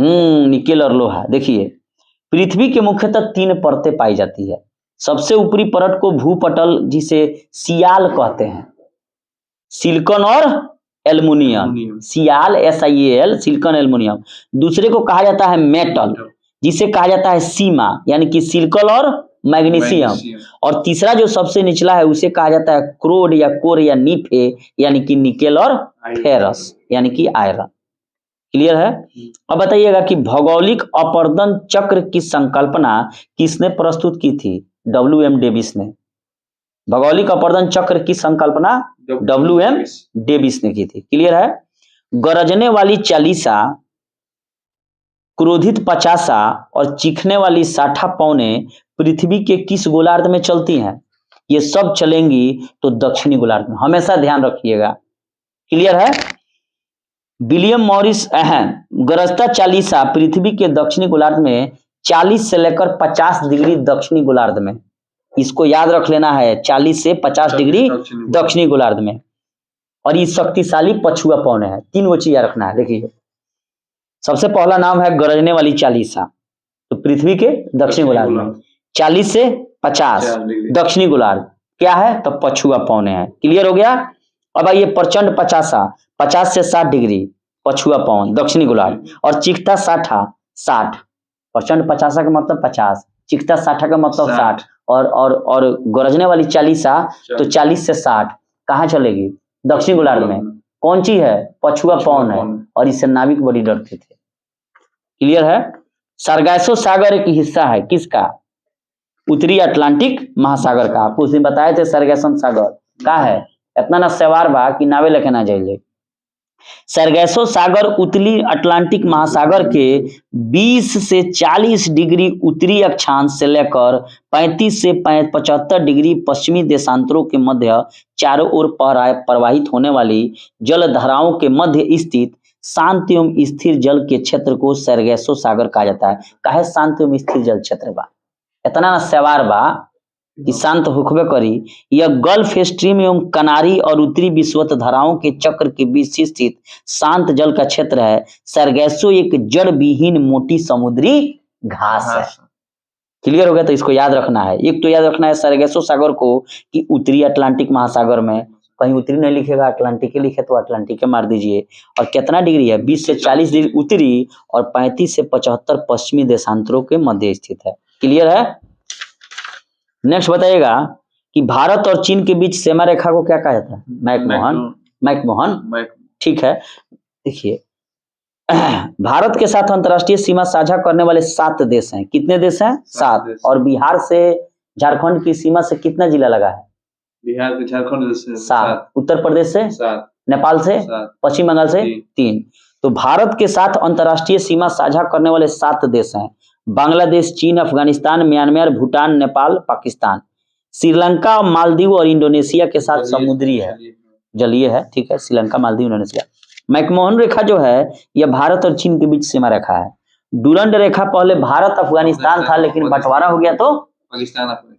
निकेल और लोहा। देखिए, पृथ्वी के मुख्यतः 3 परतें पाई जाती है। सबसे ऊपरी परत को भूपटल जिसे सियाल कहते हैं, सिलिकॉन और एल्युमिनियम, सियाल SIAL, सिलिकॉन, एल्युमिनियम। दूसरे को कहा जाता है मेटल जिसे कहा जाता है सीमा, यानी कि सिलिकॉन और मैग्नीशियम। और तीसरा जो सबसे निचला है उसे कहा जाता है क्रोड या कोर या निफे, यानी कि निकेल और फेरस यानी कि आयरन। क्लियर है। अब बताइएगा कि भौगोलिक अपर्दन चक्र की संकल्पना किसने प्रस्तुत की थी? WM डेविस ने। भौगोलिक अपर्दन चक्र की संकल्पना WM डेविस ने की थी। क्लियर है। गरजने वाली 40, क्रोधित 50 और चीखने वाली 60 पौने पृथ्वी के किस गोलार्ध में चलती हैं? ये सब चलेंगी तो दक्षिणी गोलार्ध में, हमेशा ध्यान रखिएगा। क्लियर है। विलियम मॉरिस गरजता 40 पृथ्वी के दक्षिणी गोलार्ध में 40 से लेकर 50 डिग्री दक्षिणी गोलार्ध में, इसको याद रख लेना है, 40 से 50 डिग्री दक्षिणी गोलार्ध में। और ये शक्तिशाली पछुआ पौने है। 3 वो चीज याद रखना है। देखिए सबसे पहला नाम है गरजने वाली 40, तो पृथ्वी के दक्षिणी गोलार्ध में 40 से 50 दक्षिणी गोलार्ध क्या है? तो पछुआ पौने है। क्लियर हो गया। अब आइए प्रचंड 50 से 60 डिग्री पछुआ पौन दक्षिणी गोलार्ध, और चिकता 60 प्रचंड 50 का मतलब 50, चिकता 60 का मतलब 60, और गरजने वाली 40 तो 40 से 60 कहाँ चलेगी? दक्षिणी गोलार्ध में। कौन चीज है? पछुआ पौन है, और इससे नाविक बड़ी डरते थे। क्लियर है। सरगैसो सागर एक हिस्सा है किसका? उत्तरी अटलांटिक महासागर का। आपको उस दिन बताए थे सरगैसन सागर का है, इतना ना सवार बा कि नावे लेके ना जाइले। सरगैसो सागर उत्तरी अटलांटिक महासागर के 20 से 40 डिग्री उत्तरी अक्षांश से लेकर 35 से 75 डिग्री पश्चिमी देशांतरों के मध्य चारों ओर प्रवाहित होने वाली जलधाराओं के मध्य स्थित शांत एवं स्थिर जल के क्षेत्र को सरगैसो सागर कहा जाता है। काहे शांत एवं स्थिर जल क्षेत्र बा? इतना ना सवार बा कि शांत होखबे करी। यह गल्फ स्ट्रीम एवं कनारी और उत्तरी विषुवत धाराओं के चक्र के बीच स्थित शांत जल का क्षेत्र है। सरगैसो एक जड़ विहीन मोटी समुद्री घास है। क्लियर हो गया। तो इसको याद रखना है। एक तो याद रखना है सरगैसो सागर को कि उत्तरी अटलांटिक महासागर में, कहीं उत्तरी नहीं लिखेगा अटलांटिक लिखे तो अटलांटिक मार दीजिए। और कितना डिग्री है? 20 से 40 डिग्री उत्तरी और 35 से 75 पश्चिमी देशांतरों के मध्य स्थित है। क्लियर है। नेक्स्ट बताइएगा कि भारत और चीन के बीच सीमा रेखा को क्या कहा जाता है? मैकमोहन। ठीक है। देखिए भारत के साथ अंतर्राष्ट्रीय सीमा साझा करने वाले 7 देश हैं। कितने देश हैं? 7। और बिहार से झारखंड की सीमा से कितना जिला लगा है? बिहार के झारखंड से 7। उत्तर प्रदेश से 7, नेपाल से 7, पश्चिम बंगाल से 3। तो भारत के साथ अंतर्राष्ट्रीय सीमा साझा करने वाले 7 देश हैं। बांग्लादेश, चीन, अफगानिस्तान, म्यांमार, भूटान, नेपाल, पाकिस्तान, श्रीलंका, मालदीव और इंडोनेशिया के साथ समुद्री है, जलीय है। ठीक है। श्रीलंका, मालदीव, इंडोनेशिया। मैकमोहन रेखा जो है यह भारत और चीन के बीच सीमा रेखा है। डुरंड रेखा पहले भारत अफगानिस्तान था, लेकिन बंटवारा हो गया तो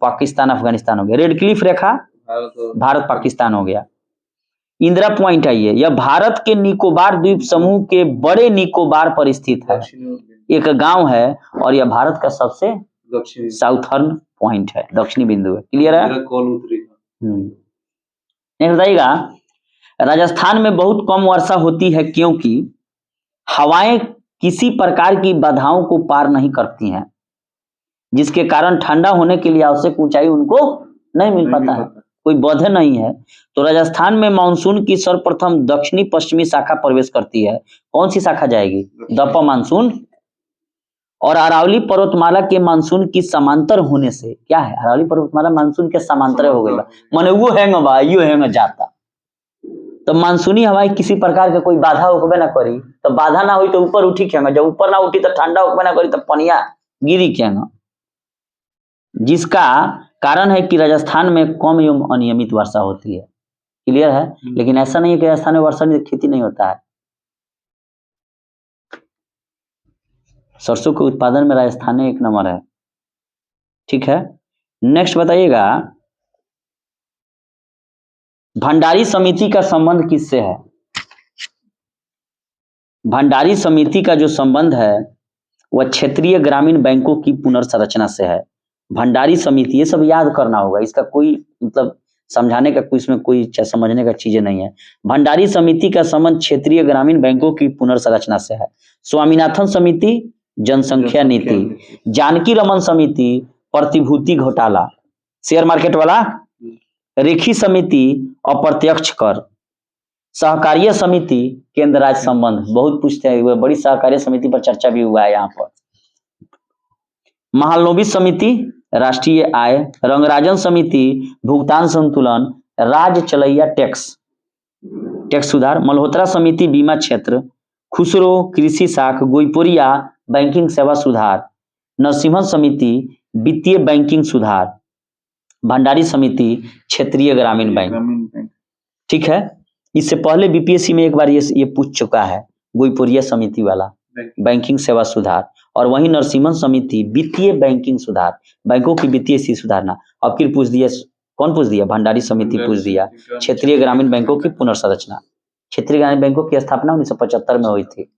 पाकिस्तान अफगानिस्तान हो गया। रेड क्लिफ रेखा भारत पाकिस्तान हो गया। इंदिरा पॉइंट आइए, यह भारत के निकोबार द्वीप समूह के बड़े निकोबार पर स्थित है। एक गांव है और यह भारत का सबसे साउथर्न पॉइंट है, दक्षिणी बिंदु है। क्लियर है। नेक्स्ट बताइएगा, राजस्थान में बहुत कम वर्षा होती है क्योंकि हवाएं किसी प्रकार की बाधाओं को पार नहीं करती हैं, जिसके कारण ठंडा होने के लिए आवश्यक ऊंचाई उनको नहीं मिल पाता है, कोई बाधा नहीं है। तो राजस्थान में मानसून की सर्वप्रथम दक्षिणी पश्चिमी शाखा प्रवेश करती है। कौन सी शाखा जाएगी? दप्पा मानसून। और अरावली पर्वतमाला के मानसून की समांतर होने से क्या है? अरावली पर्वतमाला मानसून के समांतर हो गई, माने वो हैंग बा यो हैंग जाता। तो मानसूनी हवाएं किसी प्रकार के कोई बाधा होबे ना करी, तो बाधा ना हुई तो ऊपर उठी क्या, जब ऊपर ना उठी तो ठंडा होबे ना करी तो पनिया गिरी क्या, जिसका कारण है कि राजस्थान में कम एवं अनियमित वर्षा होती है। क्लियर है। लेकिन ऐसा नहीं है कि राजस्थान में वर्षा खेती नहीं होता है। सरसों के उत्पादन में राजस्थान एक नंबर है। ठीक है। नेक्स्ट बताइएगा, भंडारी समिति का संबंध किससे है? भंडारी समिति का जो संबंध है वह क्षेत्रीय ग्रामीण बैंकों की पुनर्संरचना से है। भंडारी समिति, ये सब याद करना होगा, इसका कोई मतलब समझाने का कोई इसमें कोई समझने का चीजें नहीं है। भंडारी समिति का संबंध क्षेत्रीय ग्रामीण बैंकों की पुनर्संरचना से है। स्वामीनाथन समिति जनसंख्या नीति, जानकी रमन समिति प्रतिभूति घोटाला, शेयर मार्केट वाला, रेखी समिति अप्रत्यक्ष कर, सहकारिय समिति केंद्र राज्य संबंध, बहुत पूछते हैं, बड़ी सहकारिय समिति पर चर्चा भी हुआ है यहाँ पर। महालनोबिस समिति राष्ट्रीय आय, रंगराजन समिति भुगतान संतुलन, राज्य चलैया टैक्स सुधार, मल्होत्रा समिति बीमा क्षेत्र, खुसरो कृषि साख, गोईपुरिया बैंकिंग सेवा सुधार, नरसिम्हन समिति वित्तीय बैंकिंग सुधार, भंडारी समिति क्षेत्रीय ग्रामीण बैंक। ठीक है, इससे पहले बीपीएससी में एक बार ये पूछ चुका है, गोईपुरिया समिति वाला बैंकिंग सेवा सुधार, और वहीं नरसिम्हन समिति वित्तीय बैंकिंग सुधार, बैंकों की वित्तीय स्थिति सुधारना। अब फिर पूछ दिया, कौन पूछ दिया? भंडारी समिति पूछ दिया, क्षेत्रीय ग्रामीण बैंकों की पुनर्संरचना। क्षेत्रीय ग्रामीण बैंकों की स्थापना 1975 में हुई थी।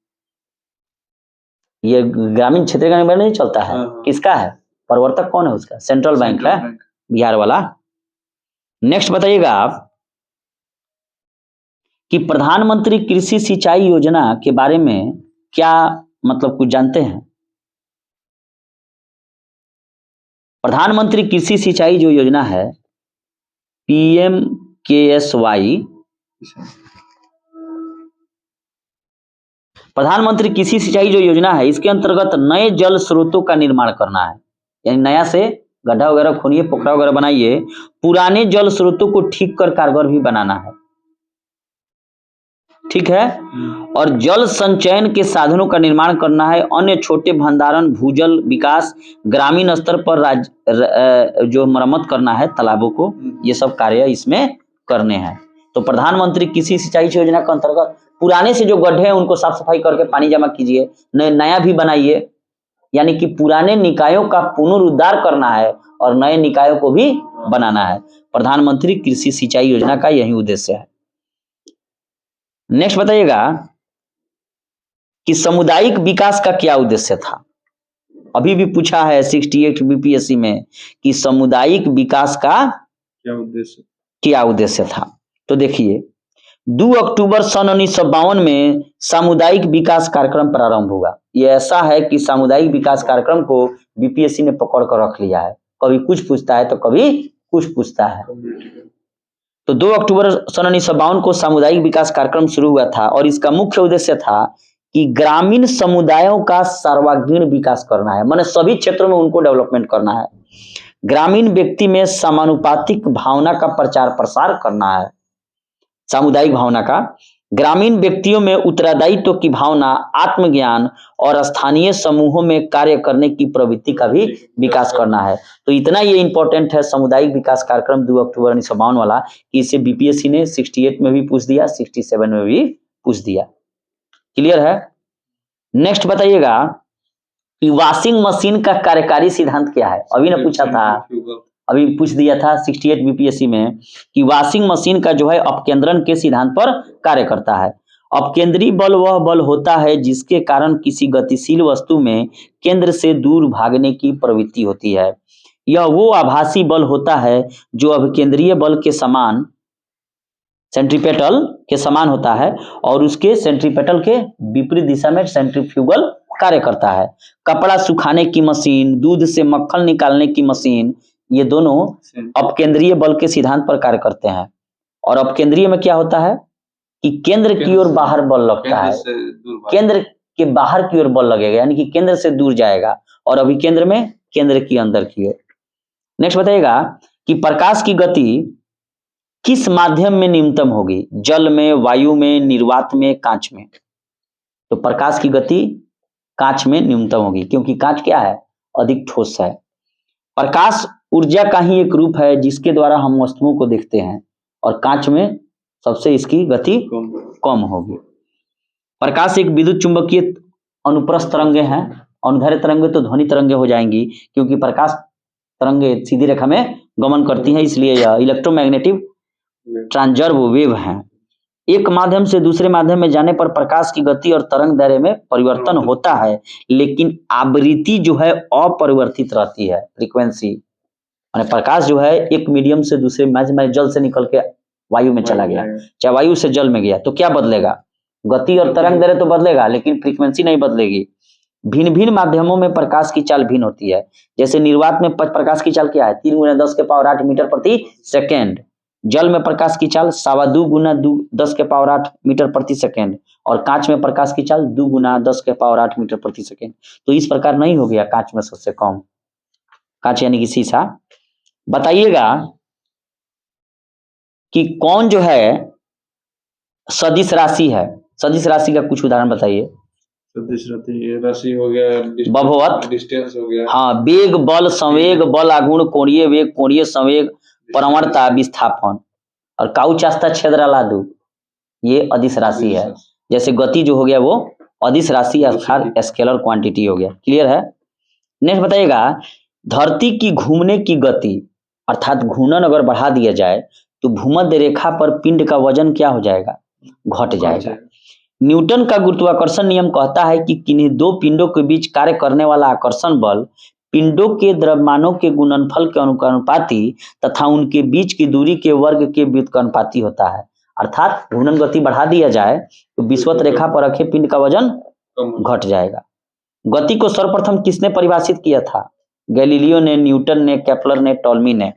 ये ग्रामीण क्षेत्रीय ग्रामीण बैंक नहीं चलता है, किसका है? प्रवर्तक कौन है उसका? सेंट्रल बैंक है, बिहार वाला। नेक्स्ट बताइएगा आप कि प्रधानमंत्री कृषि सिंचाई योजना के बारे में क्या मतलब कुछ जानते हैं? प्रधानमंत्री कृषि सिंचाई जो योजना है PMKSY, प्रधानमंत्री कृषि सिंचाई जो योजना है, इसके अंतर्गत नए जल स्रोतों का निर्माण करना है, यानी नया से गड्ढा वगैरह खोनिए, पोखरा वगैरह बनाइए, पुराने जल स्रोतों को ठीक कर कारगर भी बनाना है। ठीक है, और जल संचयन के साधनों का निर्माण करना है, अन्य छोटे भंडारण, भूजल विकास, ग्रामीण स्तर पर जो मरम्मत करना है तालाबों को, ये सब कार्य इसमें करने हैं। तो प्रधानमंत्री कृषि सिंचाई योजना के अंतर्गत पुराने से जो गड्ढे हैं उनको साफ सफाई करके पानी जमा कीजिए, नया भी बनाइए, यानी कि पुराने निकायों का पुनरुद्धार करना है और नए निकायों को भी बनाना है। प्रधानमंत्री कृषि सिंचाई योजना का यही उद्देश्य है। नेक्स्ट बताइएगा कि सामुदायिक विकास का क्या उद्देश्य था? अभी भी पूछा है 68 बीपीएससी में कि सामुदायिक विकास का क्या उद्देश्य था। तो देखिए, 2 अक्टूबर सन 1952 में सामुदायिक विकास कार्यक्रम प्रारंभ हुआ। यह ऐसा है कि सामुदायिक विकास कार्यक्रम को बीपीएससी ने पकड़ कर रख लिया है, कभी कुछ पूछता है तो कभी कुछ पूछता है। तो 2 अक्टूबर सन 1952 को सामुदायिक विकास कार्यक्रम शुरू हुआ था और इसका मुख्य उद्देश्य था कि ग्रामीण समुदायों का सर्वांगीण विकास करना है, माने सभी क्षेत्रों में उनको डेवलपमेंट करना है। ग्रामीण व्यक्ति में समानुपातिक भावना का प्रचार प्रसार करना है, सामुदायिक भावना का, ग्रामीण व्यक्तियों में उत्तरदायित्व की भावना, आत्मज्ञान और स्थानीय समूहों में कार्य करने की प्रवृत्ति का भी विकास करना है। तो इतना ये इंपॉर्टेंट है सामुदायिक विकास कार्यक्रम 2 अक्टूबर 1952 वाला, कि इसे बीपीएससी ने 68 में भी पूछ दिया, 67 में भी पूछ दिया। क्लियर है? नेक्स्ट बताइएगा कि वॉशिंग मशीन का कार्यकारी सिद्धांत क्या है? अभी ना पूछा था, अभी पूछ दिया था 68 बीपीएससी में कि वॉशिंग मशीन का जो है अपकेंद्रण के सिद्धांत पर कार्य करता है। अपकेंद्री बल वह बल होता है जिसके कारण किसी गतिशील वस्तु में केंद्र से दूर भागने की प्रवृत्ति होती है। यह वो आभासी बल होता है जो अभिकेंद्रीय बल के समान, सेंट्रीपेटल के समान होता है और उसके सेंट्रीपेटल के विपरीत दिशा में सेंट्रीफ्यूगल कार्य करता है। कपड़ा सुखाने की मशीन, दूध से मक्खन निकालने की मशीन, ये दोनों अपकेंद्रीय बल के सिद्धांत पर कार्य करते हैं। और अपकेंद्रीय में क्या होता है कि केंद्र की ओर बाहर बल लगता है, केंद्र के बाहर की ओर बल लगेगा, यानी कि केंद्र से दूर जाएगा, और अभिकेंद्र में केंद्र की अंदर की ओर। नेक्स्ट बताइएगा कि प्रकाश की गति किस माध्यम में न्यूनतम होगी? जल में, वायु में, निर्वात में, कांच में? तो प्रकाश की गति कांच में न्यूनतम होगी, क्योंकि कांच क्या है? अधिक ठोस है। प्रकाश ऊर्जा का ही एक रूप है जिसके द्वारा हम वस्तुओं को देखते हैं, और कांच में सबसे इसकी गति कम होगी। प्रकाश एक विद्युत चुंबकीय अनुप्रस्थ तरंगे हैं, अनुदैर्ध्य तरंगे तो ध्वनि तरंगे हो जाएंगी, क्योंकि प्रकाश तरंगे सीधी रेखा में गमन करती हैं, इसलिए यह इलेक्ट्रोमैग्नेटिक ट्रांसवर्स वेव हैं। एक माध्यम से दूसरे माध्यम में जाने पर प्रकाश की गति और तरंग दैर्ध्य में परिवर्तन होता है, लेकिन आवृत्ति जो है अपरिवर्तित रहती है, फ्रीक्वेंसी। माने प्रकाश जो है एक मीडियम से दूसरे में, जल से निकल के वायु में चला गया, चाहे वायु से जल में गया, तो क्या बदलेगा? गति और तरंग दैर्ध्य तो बदलेगा, लेकिन फ्रीक्वेंसी नहीं बदलेगी। भिन्न भिन्न माध्यमों में प्रकाश की चाल भिन्न होती है। जैसे निर्वात में प्रकाश की चाल क्या है? 3 × 10⁸ मीटर प्रति सेकेंड। जल में प्रकाश की चाल 2.25 × 10⁸ मीटर प्रति सेकेंड। और कांच में प्रकाश की चाल 2 × 10⁸ मीटर प्रति सेकेंड। तो इस प्रकार नहीं हो गया कांच में सबसे कम, कांच यानी कि शीशा। बताइएगा कि कौन जो है सदिश राशि है? सदिश राशि का कुछ उदाहरण बताइए। सदिश राशि हो गया, बभवत, डिस्टेंस हो गया, हाँ, वेग, बल, संवेग, बल आघूर्ण, कोणीय वेग, कोणीय संवेग, प्रवणता, विस्थापन। और काउच आस्था छेदरा लादू, ये अदिश राशि है। जैसे गति जो हो गया वो अदिश राशि अर्थात स्केलर क्वांटिटी हो गया। क्लियर है? नेक्स्ट बताइएगा, धरती की घूमने की गति अर्थात घूर्णन अगर बढ़ा दिया जाए तो भूमध्य रेखा पर पिंड का वजन क्या हो जाएगा? घट जाएगा। न्यूटन का गुरुत्वाकर्षण नियम कहता है कि किन्हीं दो पिंडों के बीच कार्य करने वाला आकर्षण बल पिंडों के द्रव्यमानों के गुणनफल के अनुपाती तथा उनके बीच की दूरी के वर्ग के व्युत्क्रमानुपाती होता है। अर्थात घूर्णन गति बढ़ा दिया जाए तो विषुवत रेखा पर रखे पिंड का वजन घट जाएगा। गति को सर्वप्रथम किसने परिभाषित किया था? गैलीलियो ने, न्यूटन ने, केपलर ने, टॉल्मी ने?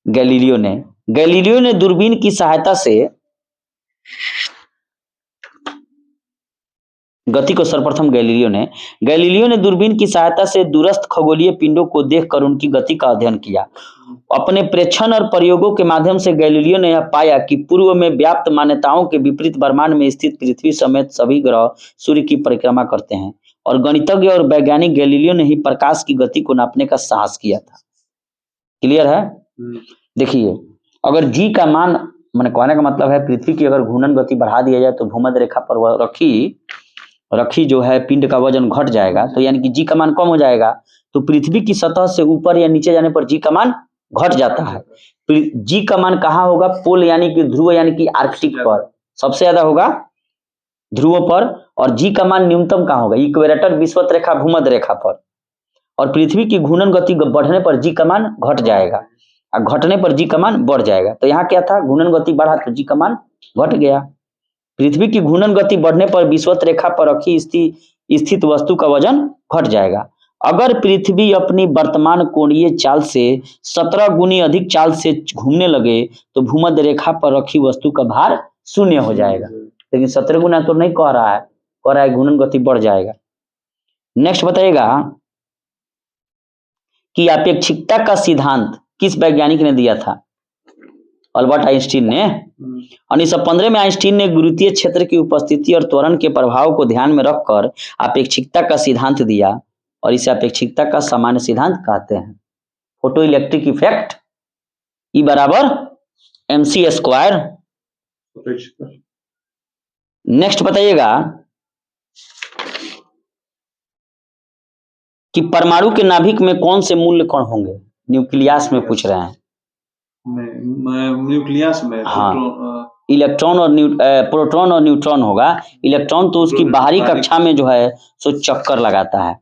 गैलीलियो ने दूरबीन की सहायता से गति को सर्वप्रथम गैलीलियो ने दूरबीन की सहायता से दूरस्थ खगोलीय पिंडों को देखकर उनकी गति का अध्ययन किया। अपने प्रेक्षण और प्रयोगों के माध्यम से गैलीलियो ने यह पाया कि पूर्व में व्याप्त मान्यताओं के विपरीत ब्रह्मांड में स्थित पृथ्वी समेत सभी ग्रह सूर्य की परिक्रमा करते हैं। और गणितज्ञ और वैज्ञानिक गैलीलियो ने ही प्रकाश की गति को नापने का साहस किया था। क्लियर है? देखिए, अगर जी का मान, मैंने कहने का मतलब है पृथ्वी की अगर घूर्णन गति बढ़ा दिया जाए तो भूमध्य रेखा पर रखी जो है पिंड का वजन घट जाएगा, तो यानी कि जी का मान कम हो जाएगा। तो पृथ्वी की सतह से ऊपर या नीचे जाने पर जी का मान घट जाता है। जी का मान कहाँ होगा? पोल यानी कि ध्रुव यानी कि आर्कटिक पर सबसे ज्यादा होगा, ध्रुव पर। और जी का मान न्यूनतम कहाँ होगा? इक्वेटर, विषुवत रेखा, भूमध्य रेखा पर। और पृथ्वी की घूर्णन गति बढ़ने पर जी का मान घट जाएगा और घटने पर जी का मान बढ़ जाएगा। तो यहाँ क्या था? घूर्णन गति बढ़ा तो जी का मान घट गया। पृथ्वी की घूर्णन गति बढ़ने पर विषुवत रेखा पर रखी स्थित वस्तु का वजन घट जाएगा। अगर पृथ्वी अपनी वर्तमान कोणीय चाल से 17 गुनी अधिक चाल से घूमने लगे तो भूमध्य रेखा पर रखी वस्तु का भार 0 हो जाएगा। लेकिन 17 गुना तो नहीं कह रहा है, कह रहा है घूर्णन गति बढ़ जाएगा। नेक्स्ट बताइएगा कि अपेक्षिकता का सिद्धांत किस वैज्ञानिक ने दिया था? अल्बर्ट आइंस्टीन ने। 1915 में आइंस्टीन ने गुरुत्वीय क्षेत्र की उपस्थिति और त्वरण के प्रभाव को ध्यान में रखकर अपेक्षिकता का सिद्धांत दिया और इसे अपेक्षिकता का सामान्य सिद्धांत कहते हैं। Photo electric effect E = mc²। Next बताइएगा कि परमाणु के नाभिक में कौन से मूल्य कण होंगे? न्यूक्लियस में पूछ रहे हैं। न्यूक्लियस में हाँ, इलेक्ट्रॉन और प्रोटॉन और न्यूट्रॉन होगा। इलेक्ट्रॉन तो उसकी बाहरी कक्षा में जो है सो चक्कर लगाता है।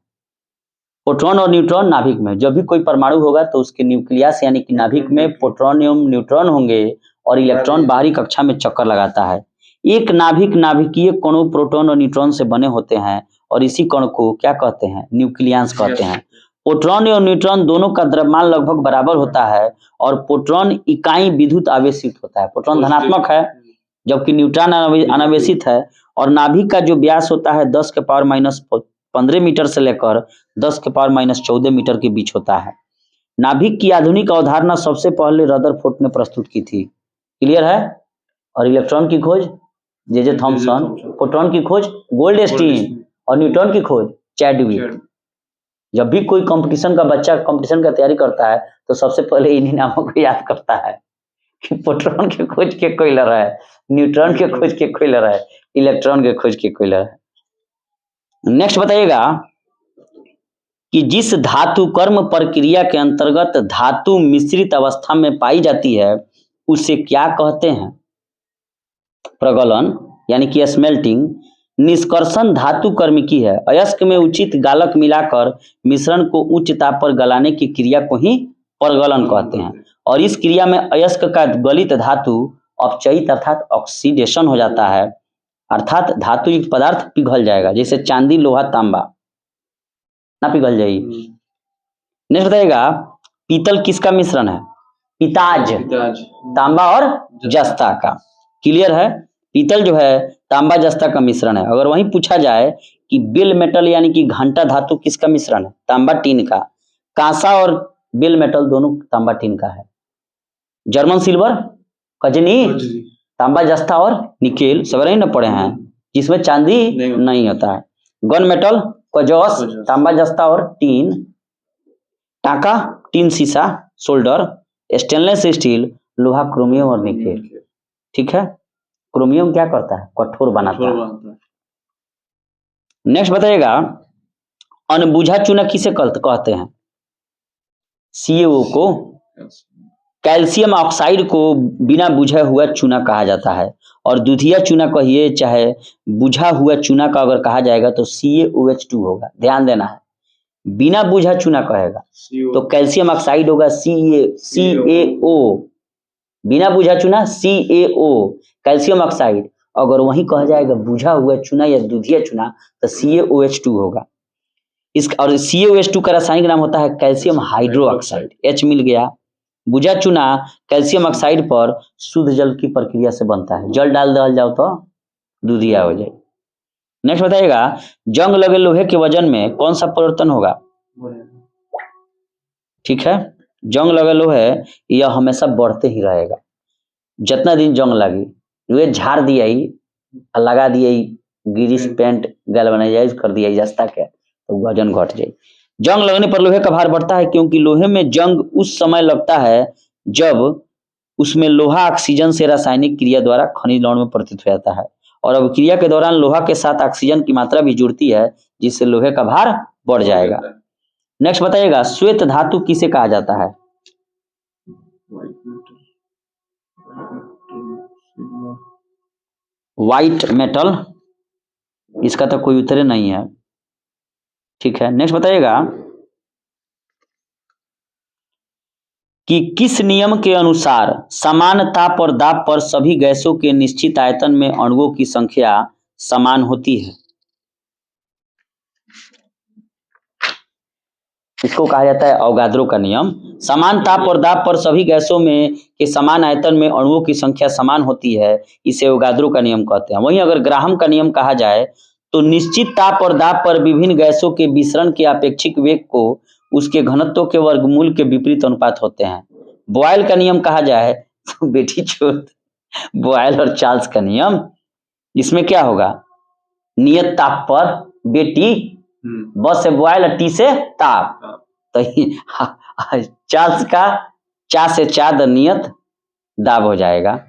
प्रोटॉन और न्यूट्रॉन नाभिक में। जब भी कोई परमाणु होगा तो उसके न्यूक्लियस यानी कि नाभिक में प्रोटॉन एवं न्यूट्रॉन होंगे और इलेक्ट्रॉन बाहरी कक्षा में चक्कर लगाता है। एक नाभिकीय कणों प्रोटॉन और न्यूट्रॉन से बने होते हैं और इसी कण को क्या कहते हैं? न्यूक्लियस कहते हैं। प्रोटॉन और न्यूट्रॉन दोनों का द्रव्यमान लगभग बराबर होता है और प्रोटॉन इकाई विद्युत आवेशित होता है। प्रोटॉन धनात्मक है जबकि न्यूट्रॉन अनावेशित है। और नाभिक का जो व्यास होता है 10⁻⁻15 मीटर से लेकर 10⁻⁻14 मीटर के बीच होता है। नाभिक की आधुनिक अवधारणा सबसे पहले रदरफोर्ड ने प्रस्तुत की थी। क्लियर है? और इलेक्ट्रॉन की खोज जे थॉमसन, प्रोटॉन की खोज गोल्डस्टीन और न्यूट्रॉन की खोज चैडविक। जब भी कोई कंपटीशन का बच्चा कंपटीशन का तैयारी करता है तो सबसे पहले इन्हीं नामों को याद करता है कि प्रोटॉन के खोज के कोई लड़ा है, न्यूट्रॉन के खोज के कोई लड़ा है, इलेक्ट्रॉन के खोज के कोई लड़ा है। नेक्स्ट बताइएगा कि जिस धातु कर्म प्रक्रिया के अंतर्गत धातु मिश्रित अवस्था में पाई जाती है उसे क्या कहते हैं? प्रगलन यानी कि स्मेल्टिंग। निष्कर्षण धातु कर्मिकी है। अयस्क में उचित गालक मिलाकर मिश्रण को उच्च ताप पर गलाने की क्रिया को ही प्रगलन कहते हैं। और इस क्रिया में अयस्क का गलित धातु अपचयित अर्थात ऑक्सीडेशन हो जाता है अर्थात धातु युक्त पदार्थ पिघल जाएगा, जैसे चांदी, लोहा, तांबा ना पिघल जाएगी। नेक्स्ट बताइएगा, पीतल किसका मिश्रण है? पिताज, पिताज, तांबा और जस्ता का। क्लियर है? पीतल जो है तांबा जस्ता का मिश्रण है। अगर वहीं पूछा जाए कि बेल मेटल यानी कि घंटा धातु किसका मिश्रण है? तांबा टीन का। कांसा और बेल मेटल दोनों तांबा टीन का है। जर्मन सिल्वर, कजनी, तांबा जस्ता और निकेल, सब नहीं ना पढ़े हैं, जिसमें चांदी नहीं होता है। गन मेटल, कजोस, तांबा जस्ता और टीन। टाका, टीन शीशा, सोल्डर। स्टेनलेस स्टील, लोहा, क्रोमियम और निकेल। ठीक है, क्रोमियम क्या करता है? कठोर बनाता है। नेक्स्ट बताइएगा, अनबुझा चूना किसे कहते हैं? CaO को। कैल्शियम ऑक्साइड को बिना बुझा हुआ चूना कहा जाता है, और दूधिया चूना कहिए चाहे बुझा हुआ चूना का अगर कहा जाएगा तो CaOH2 होगा। ध्यान देना है, बिना बुझा चूना कहेगा तो कैल्शियम ऑक्साइड होगा CaO, बिना बुझा चूना CaO कैल्शियम ऑक्साइड। अगर वही कहा जाएगा बुझा हुआ चूना या दूधिया चूना तो CaOH2 होगा। इस और CaOH2 का रासायनिक नाम होता है कैल्शियम हाइड्रोक्साइड, H मिल गया। बुझा चूना कैल्शियम ऑक्साइड पर शुद्ध जल की प्रक्रिया से बनता है, जल डाल दिया जाओ तो दूधिया हो जाए। नेक्स्ट बताइएगा, जंग लगे लोहे के वजन में कौन सा परिवर्तन होगा? ठीक है, जंग लगे लोहे यह हमेशा बढ़ते ही रहेगा। जितना दिन जंग लगी वे झाड़ दिया ही, लगा दिया ही, गिरीश पेंट गैल्वेनाइज कर दिया जस्ता के, तो वजन घट जाए। जंग लगने पर लोहे का भार बढ़ता है, क्योंकि लोहे में जंग उस समय लगता है जब उसमें लोहा ऑक्सीजन से रासायनिक क्रिया द्वारा खनिज लवण में परिवर्तित हो जाता है, और अब क्रिया के दौरान लोहा के साथ ऑक्सीजन की मात्रा भी जुड़ती है, जिससे लोहे का भार बढ़ जाएगा। नेक्स्ट बताइएगा, श्वेत धातु किसे कहा जाता है? व्हाइट मेटल, इसका तो कोई उत्तर नहीं है। ठीक है, नेक्स्ट बताइएगा कि किस नियम के अनुसार समान ताप और दाब पर सभी गैसों के निश्चित आयतन में अणुओं की संख्या समान होती है? इसको कहा जाता है अवोगाद्रो का नियम। समान ताप और दाब पर सभी गैसों में के समान आयतन में अणुओं की संख्या समान होती है, इसे अवोगाद्रो का नियम कहते हैं। वहीं अगर ग्राहम का नियम कहा जाए तो निश्चित ताप और दाब पर विभिन्न गैसों के विसरण के अपेक्षिक वेग को उसके घनत्व के वर्गमूल के विपरीत अनुपात होते हैं। बॉयल का नियम कहा जाए तो बेटी चोद, बॉयल और चार्ल्स का नियम, इसमें क्या होगा? नियत ताप पर बेटी, बस से बॉयल और टी से ताप, तो चार्ल्स का चा से चाद नियत दाब हो जाएगा।